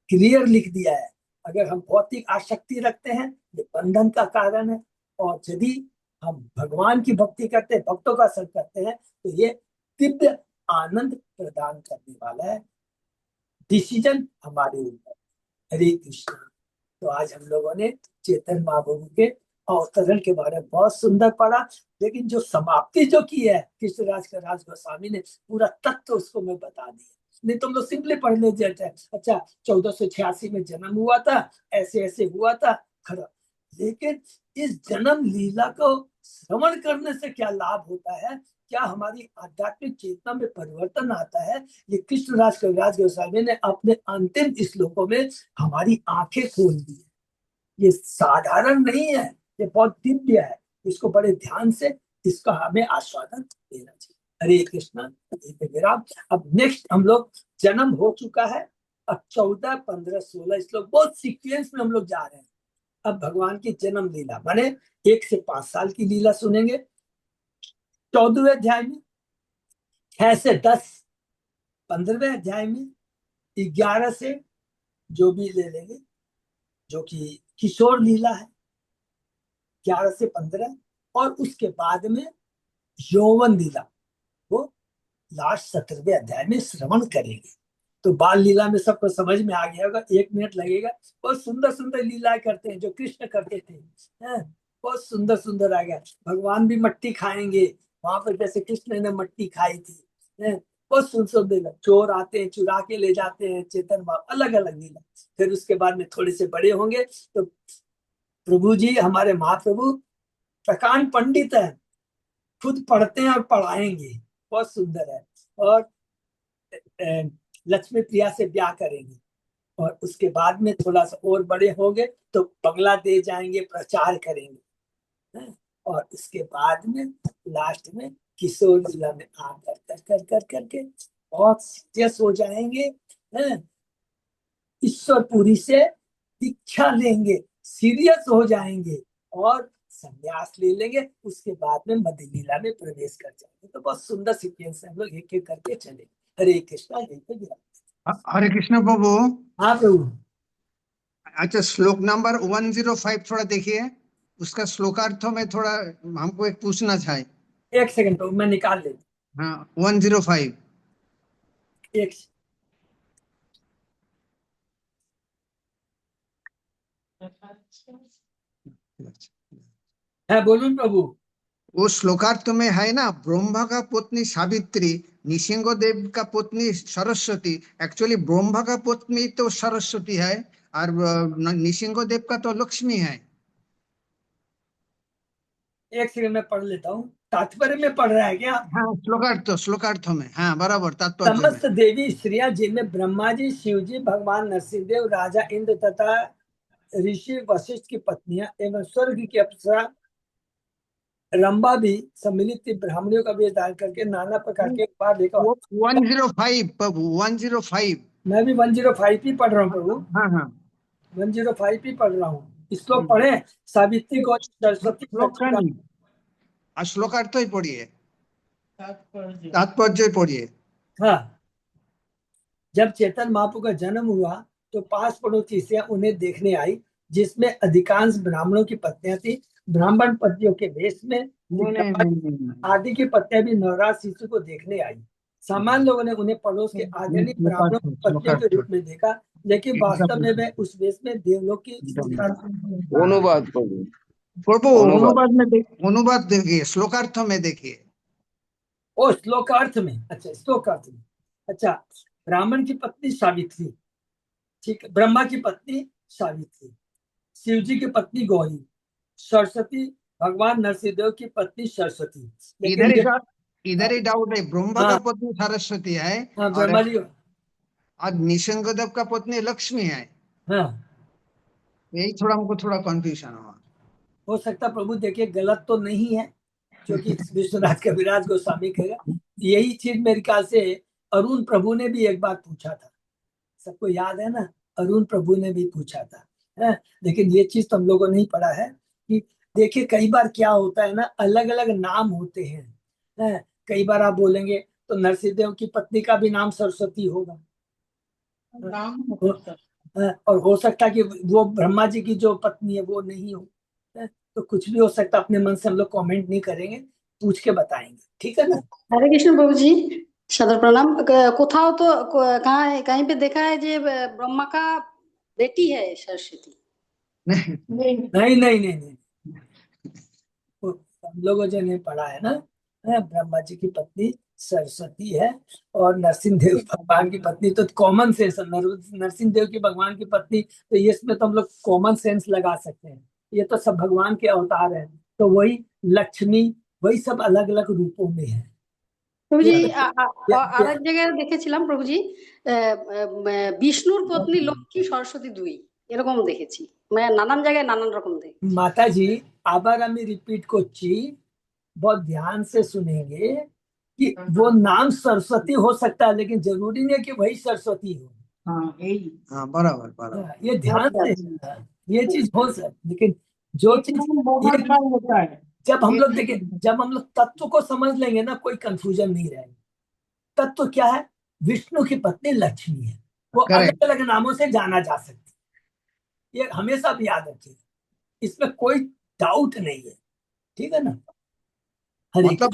क्लियर लिख दिया है, अगर हम भौतिक आसक्ति रखते हैं ये बंधन का कारण है, और यदि हम भगवान की भक्ति करते हैं, भक्तों का संग करते हैं, तो ये दिव्य आनंद प्रदान करने वाला है। डिसीजन हमारे ऊपर। हरे कृष्ण। तो आज हम लोगों ने चेतन महाप्रभु के अवतरण के बारे में बहुत सुंदर पढ़ा, लेकिन जो समाप्ति जो की है कृष्णराज का राज गोस्वामी ने, पूरा तत्व उसको मैं बता दिया। नहीं तुम लोग सिंपली पढ़ ले जाते हैं, अच्छा 1486 में जन्म हुआ था, ऐसे ऐसे हुआ था, खरा। लेकिन इस जन्म लीला को श्रवण करने से क्या लाभ होता है, क्या हमारी आध्यात्मिक चेतना में परिवर्तन आता है, ये कृष्णराज कविराज गोस्वामी ने अपने अंतिम श्लोकों में हमारी आंखें खोल दी। ये साधारण नहीं है, ये बहुत दिव्य है। इसको बड़े ध्यान से इसका हमें आस्वादन देना चाहिए। हरे कृष्णा। विराम। अब नेक्स्ट हम लोग, जन्म हो चुका है, अब 14, 15, 16 श्लोक बहुत सीक्वेंस में हम लोग जा रहे हैं। अब भगवान की जन्म लीला माने 1 से 5 साल की लीला सुनेंगे 14वें अध्याय में, 6 से 10 15वें अध्याय में, 11 से जो भी ले लेंगे जो कि किशोर लीला है 11 से 15, और उसके बाद में यौवन लीला वो लास्ट 17वें अध्याय में श्रवण करेंगे। तो बाल लीला में सबको समझ में आ गया होगा, 1 मिनट लगेगा। बहुत सुंदर सुंदर लीला करते हैं जो कृष्ण करते थे, हैं? बहुत सुंदर सुंदर आ गया। भगवान भी मट्टी खाएंगे वहां पर, जैसे कृष्ण ने मट्टी खाई थी, हैं? बहुत सुंदर सुंदर लीला। चोर आते हैं चुरा के ले जाते हैं चेतन बाबा, अलग अलग लीला। फिर उसके बाद में थोड़े से बड़े होंगे तो प्रभु जी हमारे महाप्रभु प्रकांड पंडित है, खुद पढ़ते हैं और पढ़ाएंगे, बहुत सुंदर है। और लक्ष्मी प्रिया से ब्याह करेंगे, और उसके बाद में थोड़ा सा और बड़े होंगे तो बांग्लादेश जाएंगे, प्रचार करेंगे, हैं? और उसके बाद में लास्ट में किशोर जिला में आ कर करके बहुत सीरियस हो जाएंगे, हैं? ईश्वरपुरी से दीक्षा लेंगे, सीरियस हो जाएंगे और संन्यास ले लेंगे। उसके बाद में मध्य लीला में प्रवेश कर जाएंगे। तो बहुत सुंदर सीक्वेंस है, हम लोग एक एक करके चले। हरे कृष्णा, यहीं पे गिरा। हरे कृष्ण प्रभु। हाँ प्रभु। अच्छा, श्लोक नंबर 105 थोड़ा देखिए, उसका श्लोकार्थ में थोड़ा हमको एक पूछना था। 1 सेकंड प्रभु, मैं निकाल लेता। हाँ, 105। एक है, बोलूं प्रभु। वो श्लोकार्थ में है ना, ब्रह्मा का पत्नी सावित्री, निसिंह देव का पत्नी सरस्वती। एक्चुअली ब्रह्मा का पत्नी तो सरस्वती है और निसिंह देव का तो लक्ष्मी है। 1 सेकंड में पढ़ लेता हूँ। तात्पर्य में पढ़ रहा है क्या? हाँ, श्लोकार्थ में, हाँ बराबर, तात्पर्य में। समस्त देवी स्त्रियां जिनमें ब्रह्मा जी, शिव जी, भगवान नरसिंहदेव, राजा इंद्र तथा ऋषि वशिष्ठ की पत्नियां एवं स्वर्ग की अप्सरा रंभा भी सम्मिलित थी, ब्राह्मणियों का वेश धारण करके नाना प्रकार के बार देखा। वो 105 प्रभु, 105। मैं भी 105 ही पढ़ रहा हूँ प्रभु, हाँ हाँ। 105 ही पढ़ रहा हूँ। श्लोक पढ़े। सावित्री को सरस्वती श्लोक का नहीं, श्लोकार्थ ही पढ़िए, तात्पर्य पढ़िए। हाँ। जब चेतन महाप्रभु का जन्म हुआ तो पास पड़ोसी से उन्हें देखने आई, जिसमें अधिकांश ब्राह्मणों की पत्नियां थी। ब्राह्मण पतियों के वेश में आदि की पत्नियां भी नवराज शिशु को देखने आई। सामान्य लोगों ने उन्हें पड़ोस के आधुनिक ब्राह्मणों की पत्नियों के रूप में देखा, लेकिन वास्तव में वे उस वेश में देवलोक की अनुवाद प्रभु, प्रभु अनुवाद देखिए, श्लोकार्थ में देखिए। ओ श्लोकार्थ में, अच्छा श्लोकार्थ में, अच्छा। ब्राह्मण की पत्नी सावित्री, ठीक है। ब्रह्मा की पत्नी सावित्री, शिव जी की पत्नी गौरी, सरस्वती भगवान नरसिंहदेव की पत्नी सरस्वती। लेकिन इधर ही डाउट है, ब्रह्मा का पत्नी सरस्वती है, हाँ ब्रह्मा जी, और निसंगदेव का पत्नी लक्ष्मी है। हाँ यही थोड़ा हमको थोड़ा कंफ्यूजन हुआ। हो सकता प्रभु देखिए गलत तो नहीं है, क्योंकि विश्वनाथ कविराज गोस्वामी कहेगा। यही चीज मेरे ख्याल से अरुण प्रभु ने भी एक बार पूछा था, सबको याद है ना, अरुण प्रभु ने भी पूछा था, है? लेकिन ये चीज तो हम लोगों ने नहीं पढ़ा है कि देखिए कई बार क्या होता है ना, अलग अलग नाम होते हैं, है? कई बार आप बोलेंगे तो नरसिंहदेव की पत्नी का भी नाम सरस्वती होगा, और हो सकता है कि वो ब्रह्मा जी की जो पत्नी है वो नहीं हो, है? तो कुछ भी हो सकता है। अपने मन से हम लोग कमेंट नहीं करेंगे, पूछ के बताएंगे, ठीक है ना। हरे कृष्ण प्रभु जी, सदर प्रणाम। कोথাও तो कहाँ है, कहीं पे देखा है जे ब्रह्मा का बेटी है सरस्वती? नहीं नहीं नहीं नहीं नहीं, वो हम लोगों जो ने पढ़ा है ना, ब्रह्मा जी की पत्नी सरस्वती है, और नरसिंह देव भगवान की पत्नी तो कॉमन सेंस, नरसिंह देव की भगवान की पत्नी, तो ये इसमें तो हम लोग कॉमन सेंस लगा सकते हैं, ये तो सब भगवान के अवतार हैं, तो वही लक्ष्मी, वही सब अलग अलग रूपों में है। প্রভু জি, আরেক জায়গায় দেখেছিলাম প্রভু জি, বিষ্ণুর পত্নী লক্ষ্মী সরস্বতী দুই, এরকম দেখেছি। মানে নানান জায়গায় নানান রকম দেখি। माता जी আবার আমি रिपीट করছি, बहुत ध्यान से सुनेंगे कि वो नाम सरस्वती हो सकता है, लेकिन जरूरी नहीं है कि वही सरस्वती हो। हाँ बराबर बराबर। हाँ, ये ध्यान से, हाँ, ये चीज हो सकती, लेकिन जो चीज ये जब हम लोग देखें, जब हम लोग तत्व को समझ लेंगे ना, कोई कंफ्यूजन नहीं रहेगा। तत्व क्या है? विष्णु की पत्नी लक्ष्मी है, वो अलग करेक्ट। अलग नामों से जाना जा सकती है, ये हमेशा भी याद रखिएगा, इसमें कोई डाउट नहीं है। ठीक है ना? हरे मतलब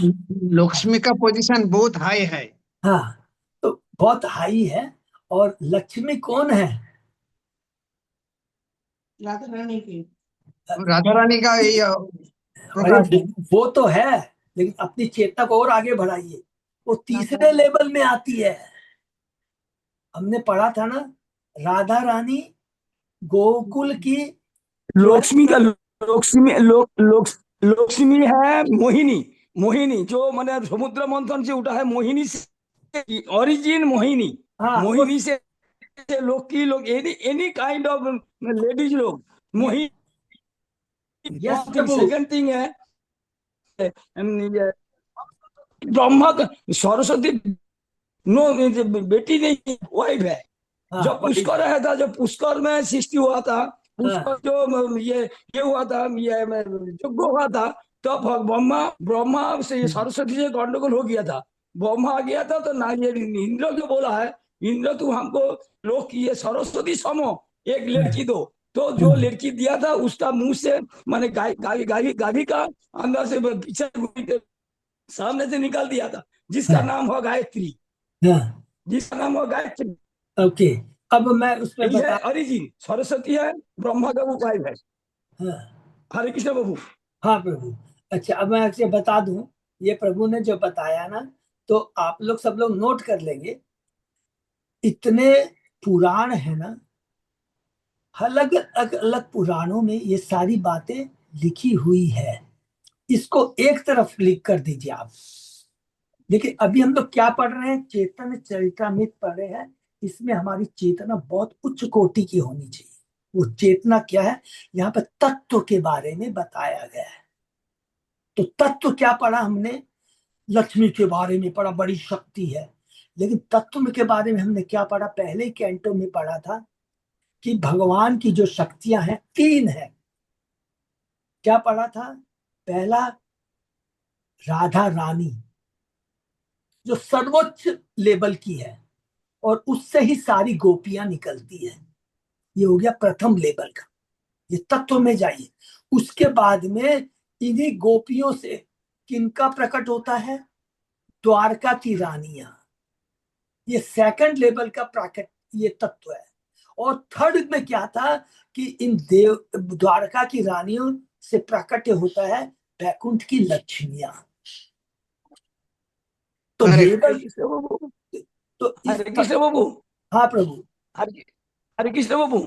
लक्ष्मी का पोजीशन बहुत हाई है। हाँ, तो बहुत हाई है। और लक्ष्मी कौन है? राधा रानी का ये अरे प्रकाश है। वो तो है, लेकिन अपनी चेतना को और आगे बढ़ाइए, वो तीसरे लेवल में आती है। हमने पढ़ा था ना, राधा रानी गोकुल की जो है, लक्ष्मी का लक्ष्मी है मोहिनी। मोहिनी जो मैंने समुद्र मंथन से उठा है, मोहिनी से ओरिजिन मोहिनी। हाँ वो, मोहिनी से लोग की लोग एनी काइंड ऑफ लेडीज लोग मोहिनी। यस थिंग प्रभु। सेकंड थिंग है ये ब्रह्मा सरस्वती नो बेटी नहीं, वाइफ है। हाँ जब वही, पुष्कर आया था, जब पुष्कर में सृष्टि हुआ था, हाँ पुष्कर जो ये हुआ था, ये यज्ञ हुआ था, तो ब्रह्मा ब्रह्मा से ये सरस्वती से गंडगोल हो गया था। ब्रह्मा आ गया था, तो ना ये इंद्र जो बोला है, इंद्र तू हमको लोग की ये सरस्वती समो एक लड़की दो। तो जो लड़की दिया था उसका मुंह से माने गाभी का अंदर से पीछे सामने से निकाल दिया था, जिसका हाँ नाम हुआ गायत्री। हाँ, जिसका नाम हुआ गायत्री। ओके। अब मैं उसमें यही है बता, ओरिजिन, सरस्वती है, ब्रह्मा का वो वाइफ है। हाँ हरे कृष्ण प्रभु। हाँ प्रभु। अच्छा, अब मैं आपसे बता दूं, ये प्रभु ने जो बताया ना, तो आप लोग सब लोग नोट कर लेंगे। इतने पुराण है ना, अलग अलग अलग पुराणों में ये सारी बातें लिखी हुई है। इसको एक तरफ लिख कर दीजिए आप। देखिए, अभी हम लोग क्या पढ़ रहे हैं? चेतन चरितमृत पढ़ रहे हैं। इसमें हमारी चेतना बहुत उच्च कोटि की होनी चाहिए। वो चेतना क्या है? यहाँ पे तत्व के बारे में बताया गया है। तो तत्व क्या पढ़ा हमने? लक्ष्मी के बारे में पढ़ा, बड़ी शक्ति है। लेकिन तत्व के बारे में हमने क्या पढ़ा? पहले कैंटो में पढ़ा था कि भगवान की जो शक्तियां हैं तीन है। क्या पढ़ा था? पहला, राधा रानी, जो सर्वोच्च लेवल की है, और उससे ही सारी गोपियां निकलती है। ये हो गया प्रथम लेवल का। ये तत्व में जाइए। उसके बाद में इन्हीं गोपियों से किनका प्रकट होता है? द्वारका की रानियां। ये सेकंड लेवल का प्रकट, ये तत्व है। और थर्ड में क्या था कि इन देव द्वारका की रानियों से प्रकट होता है वैकुंठ की लक्ष्मियां। तो करेक्ट। हरे लेवल, कृष्ण प्रभु। तो इस हरे कृष्ण प्रभु। हाँ प्रभु। हरे हरे कृष्ण प्रभु।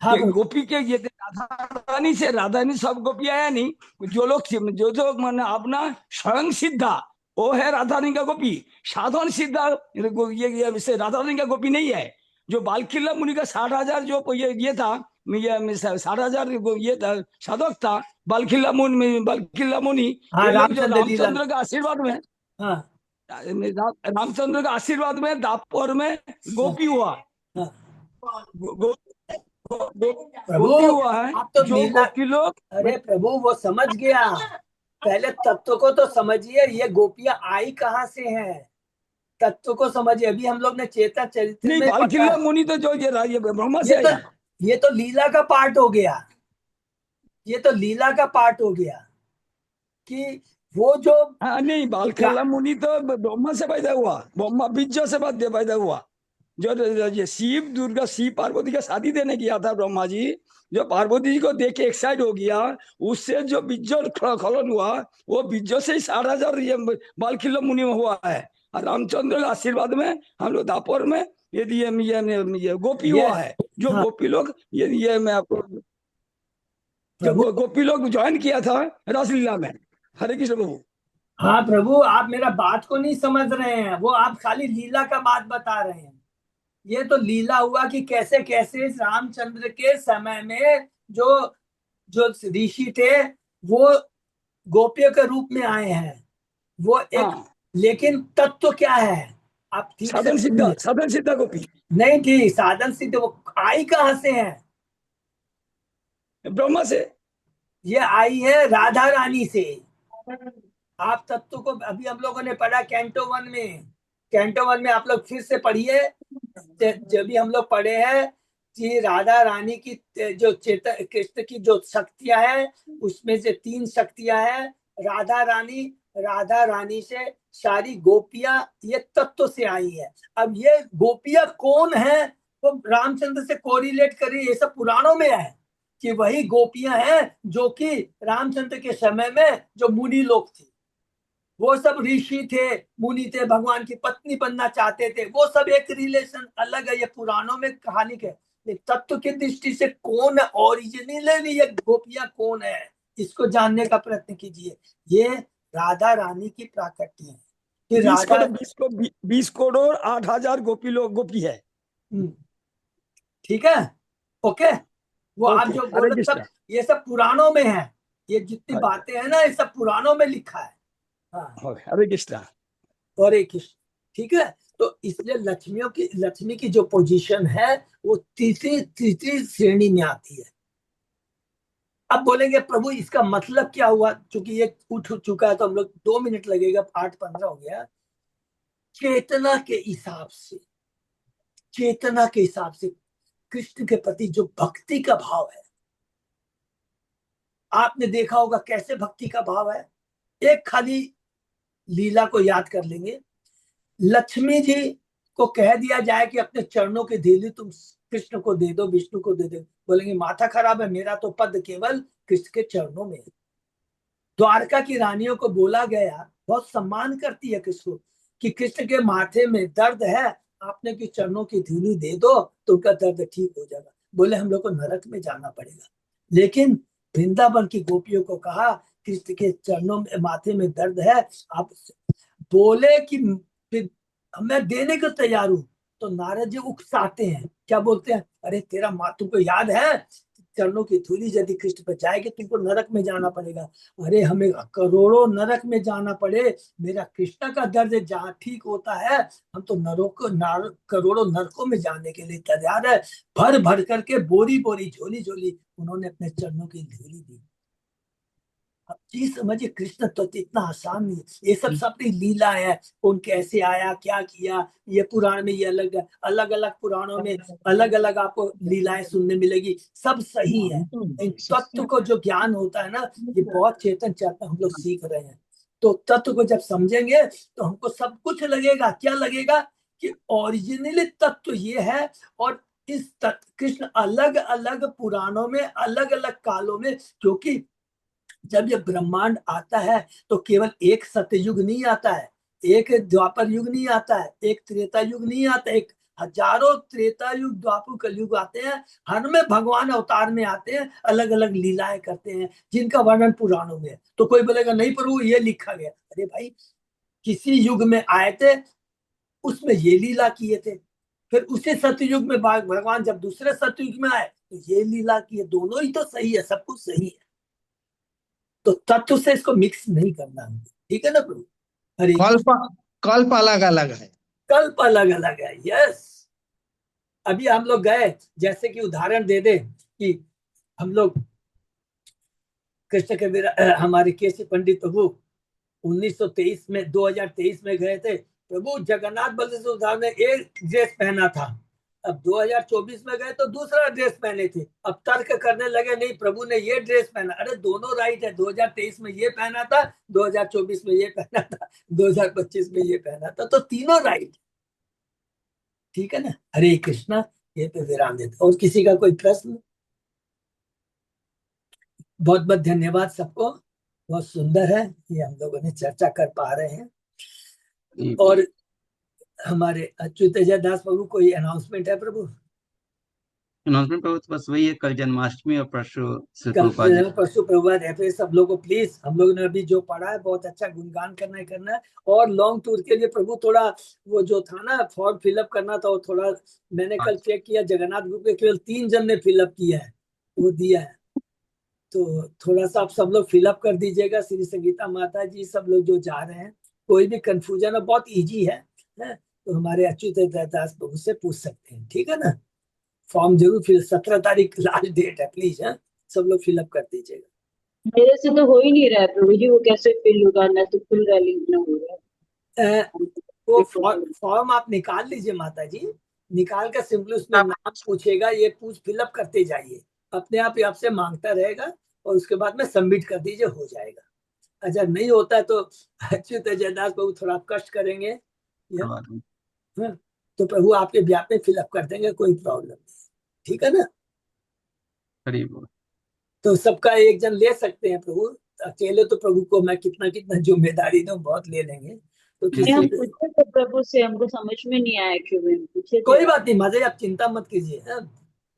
हाँ ये प्रभु। गोपी के ये राधा रानी सब गोपी आया नहीं। जो लोग जो जो मैंने अपना स्वयं सिद्धा, वो है राधा रानी का गोपी। साधन सिद्धा ये से राधा रानी का गोपी नहीं है। जो बालकिल्ला मुनि का 60,000 जो ये था, ये 60,000 ये था, साधक था बालकिल्ला मुनि। हाँ, ये लोग जो रामचंद्र लीला में। रामचंद्र का आशीर्वाद में, हाँ रामचंद्र का आशीर्वाद में दापोर में हाँ गोपी हुआ। हाँ गो, गो, गो, गो, प्रभु, गोपी हुआ है। आप तो जो लीला, गोपी लोग अरे प्रभु वो समझ गया। पहले तत्व को तो समझिए, ये गोपियां आई कहाँ से हैं? तत्व को समझिए। अभी हम लोग ने चेता चरित्र नहीं, में पढ़ा बालकिल्ला है। मुनि तो जो ये ब्रह्मा ये से तो आया। ये तो लीला का पार्ट हो गया। ये तो लीला का पार्ट हो गया कि वो जो हाँ नहीं, बालकिल्ला मुनि तो ब्रह्मा से पैदा हुआ, ब्रह्मा बीज से पैदा हुआ। जो ये शिव पार्वती का शादी देने गया था ब्रह्मा जी, जो पार्वती जी को देख के एक्साइट हो गया, उससे जो बीज खलन हुआ, वो बीज से ही 60,000 ये बालकिल्ला मुनि में हुआ है। और रामचंद्र के आशीर्वाद में हम लोग दापोर में ये गोपी हुआ यस, है। जो हाँ गोपी लोग ये मैं आपको, जो प्रभु। गोपी लोग ज्वाइन किया था रासलीला में। हरे कृष्ण प्रभु। हाँ प्रभु, आप मेरा बात को नहीं समझ रहे हैं। वो आप खाली लीला का बात बता रहे हैं। ये तो लीला हुआ कि कैसे कैसे रामचंद्र के समय में जो जो ऋषि थे, वो गोपियों के रूप में आए हैं। वो एक, हाँ लेकिन तत्व क्या है? आप ठीक से साधन सिद्धा, सुनिए। साधन सिद्धा गोपी नहीं ठीक, साधन सिद्ध वो आई कहाँ से है? ब्रह्मा से। ये आई है राधा रानी से। आप तत्व को अभी हम लोगों ने पढ़ा कैंटो 1 में। कैंटो 1 में आप लोग फिर से पढ़िए। जब भी हम लोग पढ़े हैं कि राधा रानी की जो चेतन कृष्ण की जो शक्तियां हैं, उसमें से 3 शक्तियां हैं। राधा रानी से सारी गोपियां ये तत्व से आई है। अब ये गोपियां कौन है, वो रामचंद्र से कोरिलेट करिए, ये सब पुराणों में है कि वही गोपियां हैं जो कि रामचंद्र के समय में जो मुनि लोग थे, वो सब ऋषि थे, मुनि थे, भगवान की पत्नी बनना चाहते थे, वो सब एक रिलेशन अलग है। ये पुराणों में कहानी के तत्व की दृष्टि से कौन है, ओरिजिनल ये गोपियां कौन है, इसको जानने का प्रयत्न कीजिए। ये राधा रानी की प्राकृति है। फिर 20 राधा करोड़ 20 करोड़ 8,000 गोपी लोग गोपी है। ठीक है, ओके। वो आप ओके, जो हरे बोले सब, कृष्णा। ये सब पुराणों में है। ये जितनी हरे बातें हैं ना, ये सब पुराणों में लिखा है। हाँ, हरे कृष्णा। और एक ठीक है। तो इसलिए लक्ष्मी की जो पोजीशन है वो तीसरी श्रेणी में आती है। अब बोलेंगे प्रभु इसका मतलब क्या हुआ, क्योंकि ये उठ चुका है तो हम लोग 2 मिनट लगेगा, 8:15 हो गया। चेतना के हिसाब से, चेतना के हिसाब से कृष्ण के प्रति जो भक्ति का भाव है, आपने देखा होगा कैसे भक्ति का भाव है। एक खाली लीला को याद कर लेंगे। लक्ष्मी जी को कह दिया जाए कि अपने चरणों की धूलि तुम कृष्ण को दे दो, विष्णु को दे दो, बोलेंगे माथा खराब है, मेरा तो पद केवल कृष्ण के चरणों में है। द्वारका की रानियों को बोला गया, बहुत सम्मान करती है कृष्ण को, कि कृष्ण के माथे में दर्द है, आपने की चरणों की धूलि दे दो तो उनका दर्द ठीक हो जाएगा। बोले हम लोग को नरक में जाना पड़ेगा। लेकिन वृंदावन की गोपियों को कहा कृष्ण के चरणों में माथे में दर्द है, आप बोले कि मैं देने को तैयार हूं। तो नारद जी उकसाते हैं, क्या बोलते हैं, अरे तेरा माँ तुमको याद है चरणों की धूलि यदि कृष्ण पर जाएगी तुमको नरक में जाना पड़ेगा। अरे हमें करोड़ों नरक में जाना पड़े, मेरा कृष्ण का दर्द जहाँ ठीक होता है, हम तो करोड़ों नरकों में जाने के लिए तैयार है। भर भर करके बोरी बोरी झोली झोली उन्होंने अपने चरणों की धूलि दी। अब चीज समझिए, कृष्ण तो इतना आसान नहीं है। ये सब अपनी लीला है, कौन कैसे आया क्या किया, ये पुराण में ये अलग है, अलग अलग पुराणों में अलग अलग आपको लीलाएं सुनने मिलेगी, सब सही है। इन तत्व को जो ज्ञान होता है ना, ये बहुत चेतन चेतन हम लोग सीख रहे हैं। तो तत्व को जब समझेंगे तो हमको सब कुछ लगेगा, क्या लगेगा कि ओरिजिनली तत्व ये है। और इस तत्व कृष्ण अलग अलग पुराणों में अलग अलग कालों में, क्योंकि जब ये ब्रह्मांड आता है तो केवल एक सत्ययुग नहीं आता है, एक द्वापर युग नहीं आता है, एक त्रेता युग नहीं आता है, एक हजारों त्रेता युग द्वापर कलयुग आते हैं। हर में भगवान अवतार में आते हैं, अलग अलग लीलाएं करते हैं जिनका वर्णन पुराणों में है। तो कोई बोलेगा नहीं प्रभु ये लिखा गया, अरे भाई किसी युग में आए थे उसमें ये लीला किए थे, फिर उसी सतयुग में भगवान जब दूसरे सतयुग में आए तो ये लीला किए, दोनों ही तो सही है, सब कुछ सही है। तो तत्व से इसको मिक्स नहीं करना है, ठीक है ना प्रभु। हरे कल्प कल्प अलग अलग है। कल्प अलग अलग है, यस। अभी हम लोग गए, जैसे कि उदाहरण दे दे कि हम लोग कृष्ण के हमारे केसी पंडित प्रभु 1923 में 2023 में गए थे। प्रभु जगन्नाथ बलदेव सुधार ने एक ड्रेस पहना था, अब 2024 में गए तो दूसरा ड्रेस पहने थे। अब तर्क करने लगे नहीं प्रभु ने ये ड्रेस पहना, अरे दोनों राइट है, 2023 में ये पहना था, 2024 में ये पहना था, 2025 में ये पहना था, तो तीनों राइट, ठीक है ना। हरे कृष्णा, ये पे विराम देते। और किसी का कोई प्रश्न? बहुत बहुत धन्यवाद सबको, बहुत सुंदर है ये हम लोगों ने चर्चा कर पा रहे हैं। और हमारे अच्युत दास प्रभु कोई अनाउंसमेंट है प्रभु? अनाउंसमेंट प्रभु बस वही है, कल जन्माष्टमी और परसों श्री कल प्रभुपाद जी। परसों प्रभुपाद है। फिर सब लोगों को प्लीज, हम लोगों ने अभी जो पढ़ा है बहुत अच्छा गुणगान करना है। और लॉन्ग टूर के लिए प्रभु थोड़ा वो जो था ना फॉर्म फिलअप करना था, वो थोड़ा मैंने कल चेक किया, जगन्नाथ ग्रुप में केवल 3 जन ने फिलअप किया है, वो दिया है। तो थोड़ा सा आप सब लोग फिलअप कर दीजिएगा, श्री संगीता माता जी सब लोग जो जा रहे हैं। कोई भी कंफ्यूजन है, बहुत इजी है, तो हमारे अच्युत दास प्रभु से पूछ सकते हैं, ठीक है ना। फॉर्म जरूर फिल, 17 तारीख लास्ट डेट है, प्लीज हाँ सब लोग फिलअप कर दीजिएगा। मेरे से तो हो ही नहीं रहा है प्रभु जी, वो कैसे फिल होगा, ना तो फुल रैली ना हो रहा है। वो फॉर्म आप निकाल लीजिए माता जी, निकाल कर सिंपली उसमें नाम पूछेगा, ये फिलअप करते जाइए, अपने आप ही आपसे मांगता रहेगा और उसके बाद में सबमिट कर दीजिए, हो जाएगा। अगर नहीं होता है तो अच्युत जयदास प्रभु थोड़ा आप कष्ट करेंगे करवा दूं। हाँ, तो प्रभु आपके ब्याह में फिलअप कर देंगे, कोई प्रॉब्लम नहीं, ठीक है ना। हरि बोल। तो सबका एक जन ले सकते हैं प्रभु, अकेले तो प्रभु को मैं कितना कितना जिम्मेदारी दूं, बहुत ले लेंगे, तो नहीं, हम किसी पूछे थे प्रभु से, हमको समझ में नहीं आया क्यों, हम पूछे थे। कोई बात नहीं माता जी, आप चिंता मत कीजिए हाँ?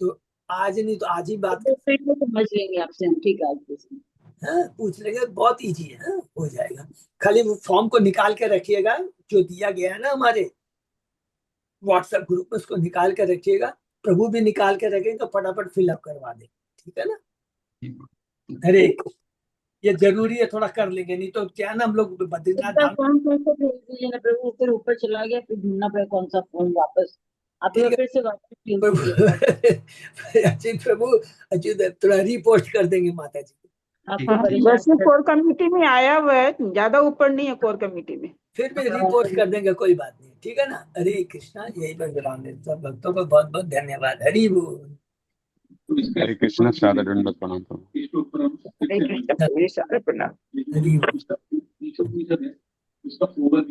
तो आज नहीं तो आज ही बात तो फिर वो समझ लेंगे आपसे हम, ठीक है आज पूछेंगे। हाँ, पूछ लेंगे, बहुत इजी है हाँ? हो जाएगा। खाली वो फॉर्म को निकाल के रखिएगा, जो दिया गया है ना हमारे व्हाट्सएप ग्रुप में, उसको निकाल के रखिएगा, प्रभु भी निकाल के रखेंगे तो फटाफट फिलअप करवा दें, ठीक है ना। अरे ये जरूरी है, थोड़ा कर लेंगे, नहीं तो क्या है ना, हम लोग बद्रीनाथ इसका धाम फॉर्म कैसे भेज दीजिए ना प्रभु, फिर ऊपर चला गया, फिर ढूंढना पड़ेगा कौन सा फॉर्म वापस, आप ठीक है। फिर से वापस भेज प्रभु दीजिए। अच्युत प्रभु, अच्युत थोड़ा रिपोस्ट कर देंगे माता जी को, आपको हाँ, परेशान वैसे कर- कोर कमेटी में आया हुआ है, ज्यादा ऊपर नहीं है कोर कमेटी में। फिर भी रिपोस्ट कर देंगे, कोई बात नहीं, ठीक है ना। हरे कृष्णा, यही पर विराम देते, सब भक्तों को बहुत बहुत धन्यवाद, हरि बोल। हरे कृष्ण, सादर दंडवत प्रणाम प्रभु। हरे कृष्ण, सारे प्रणाम। हरि बोल।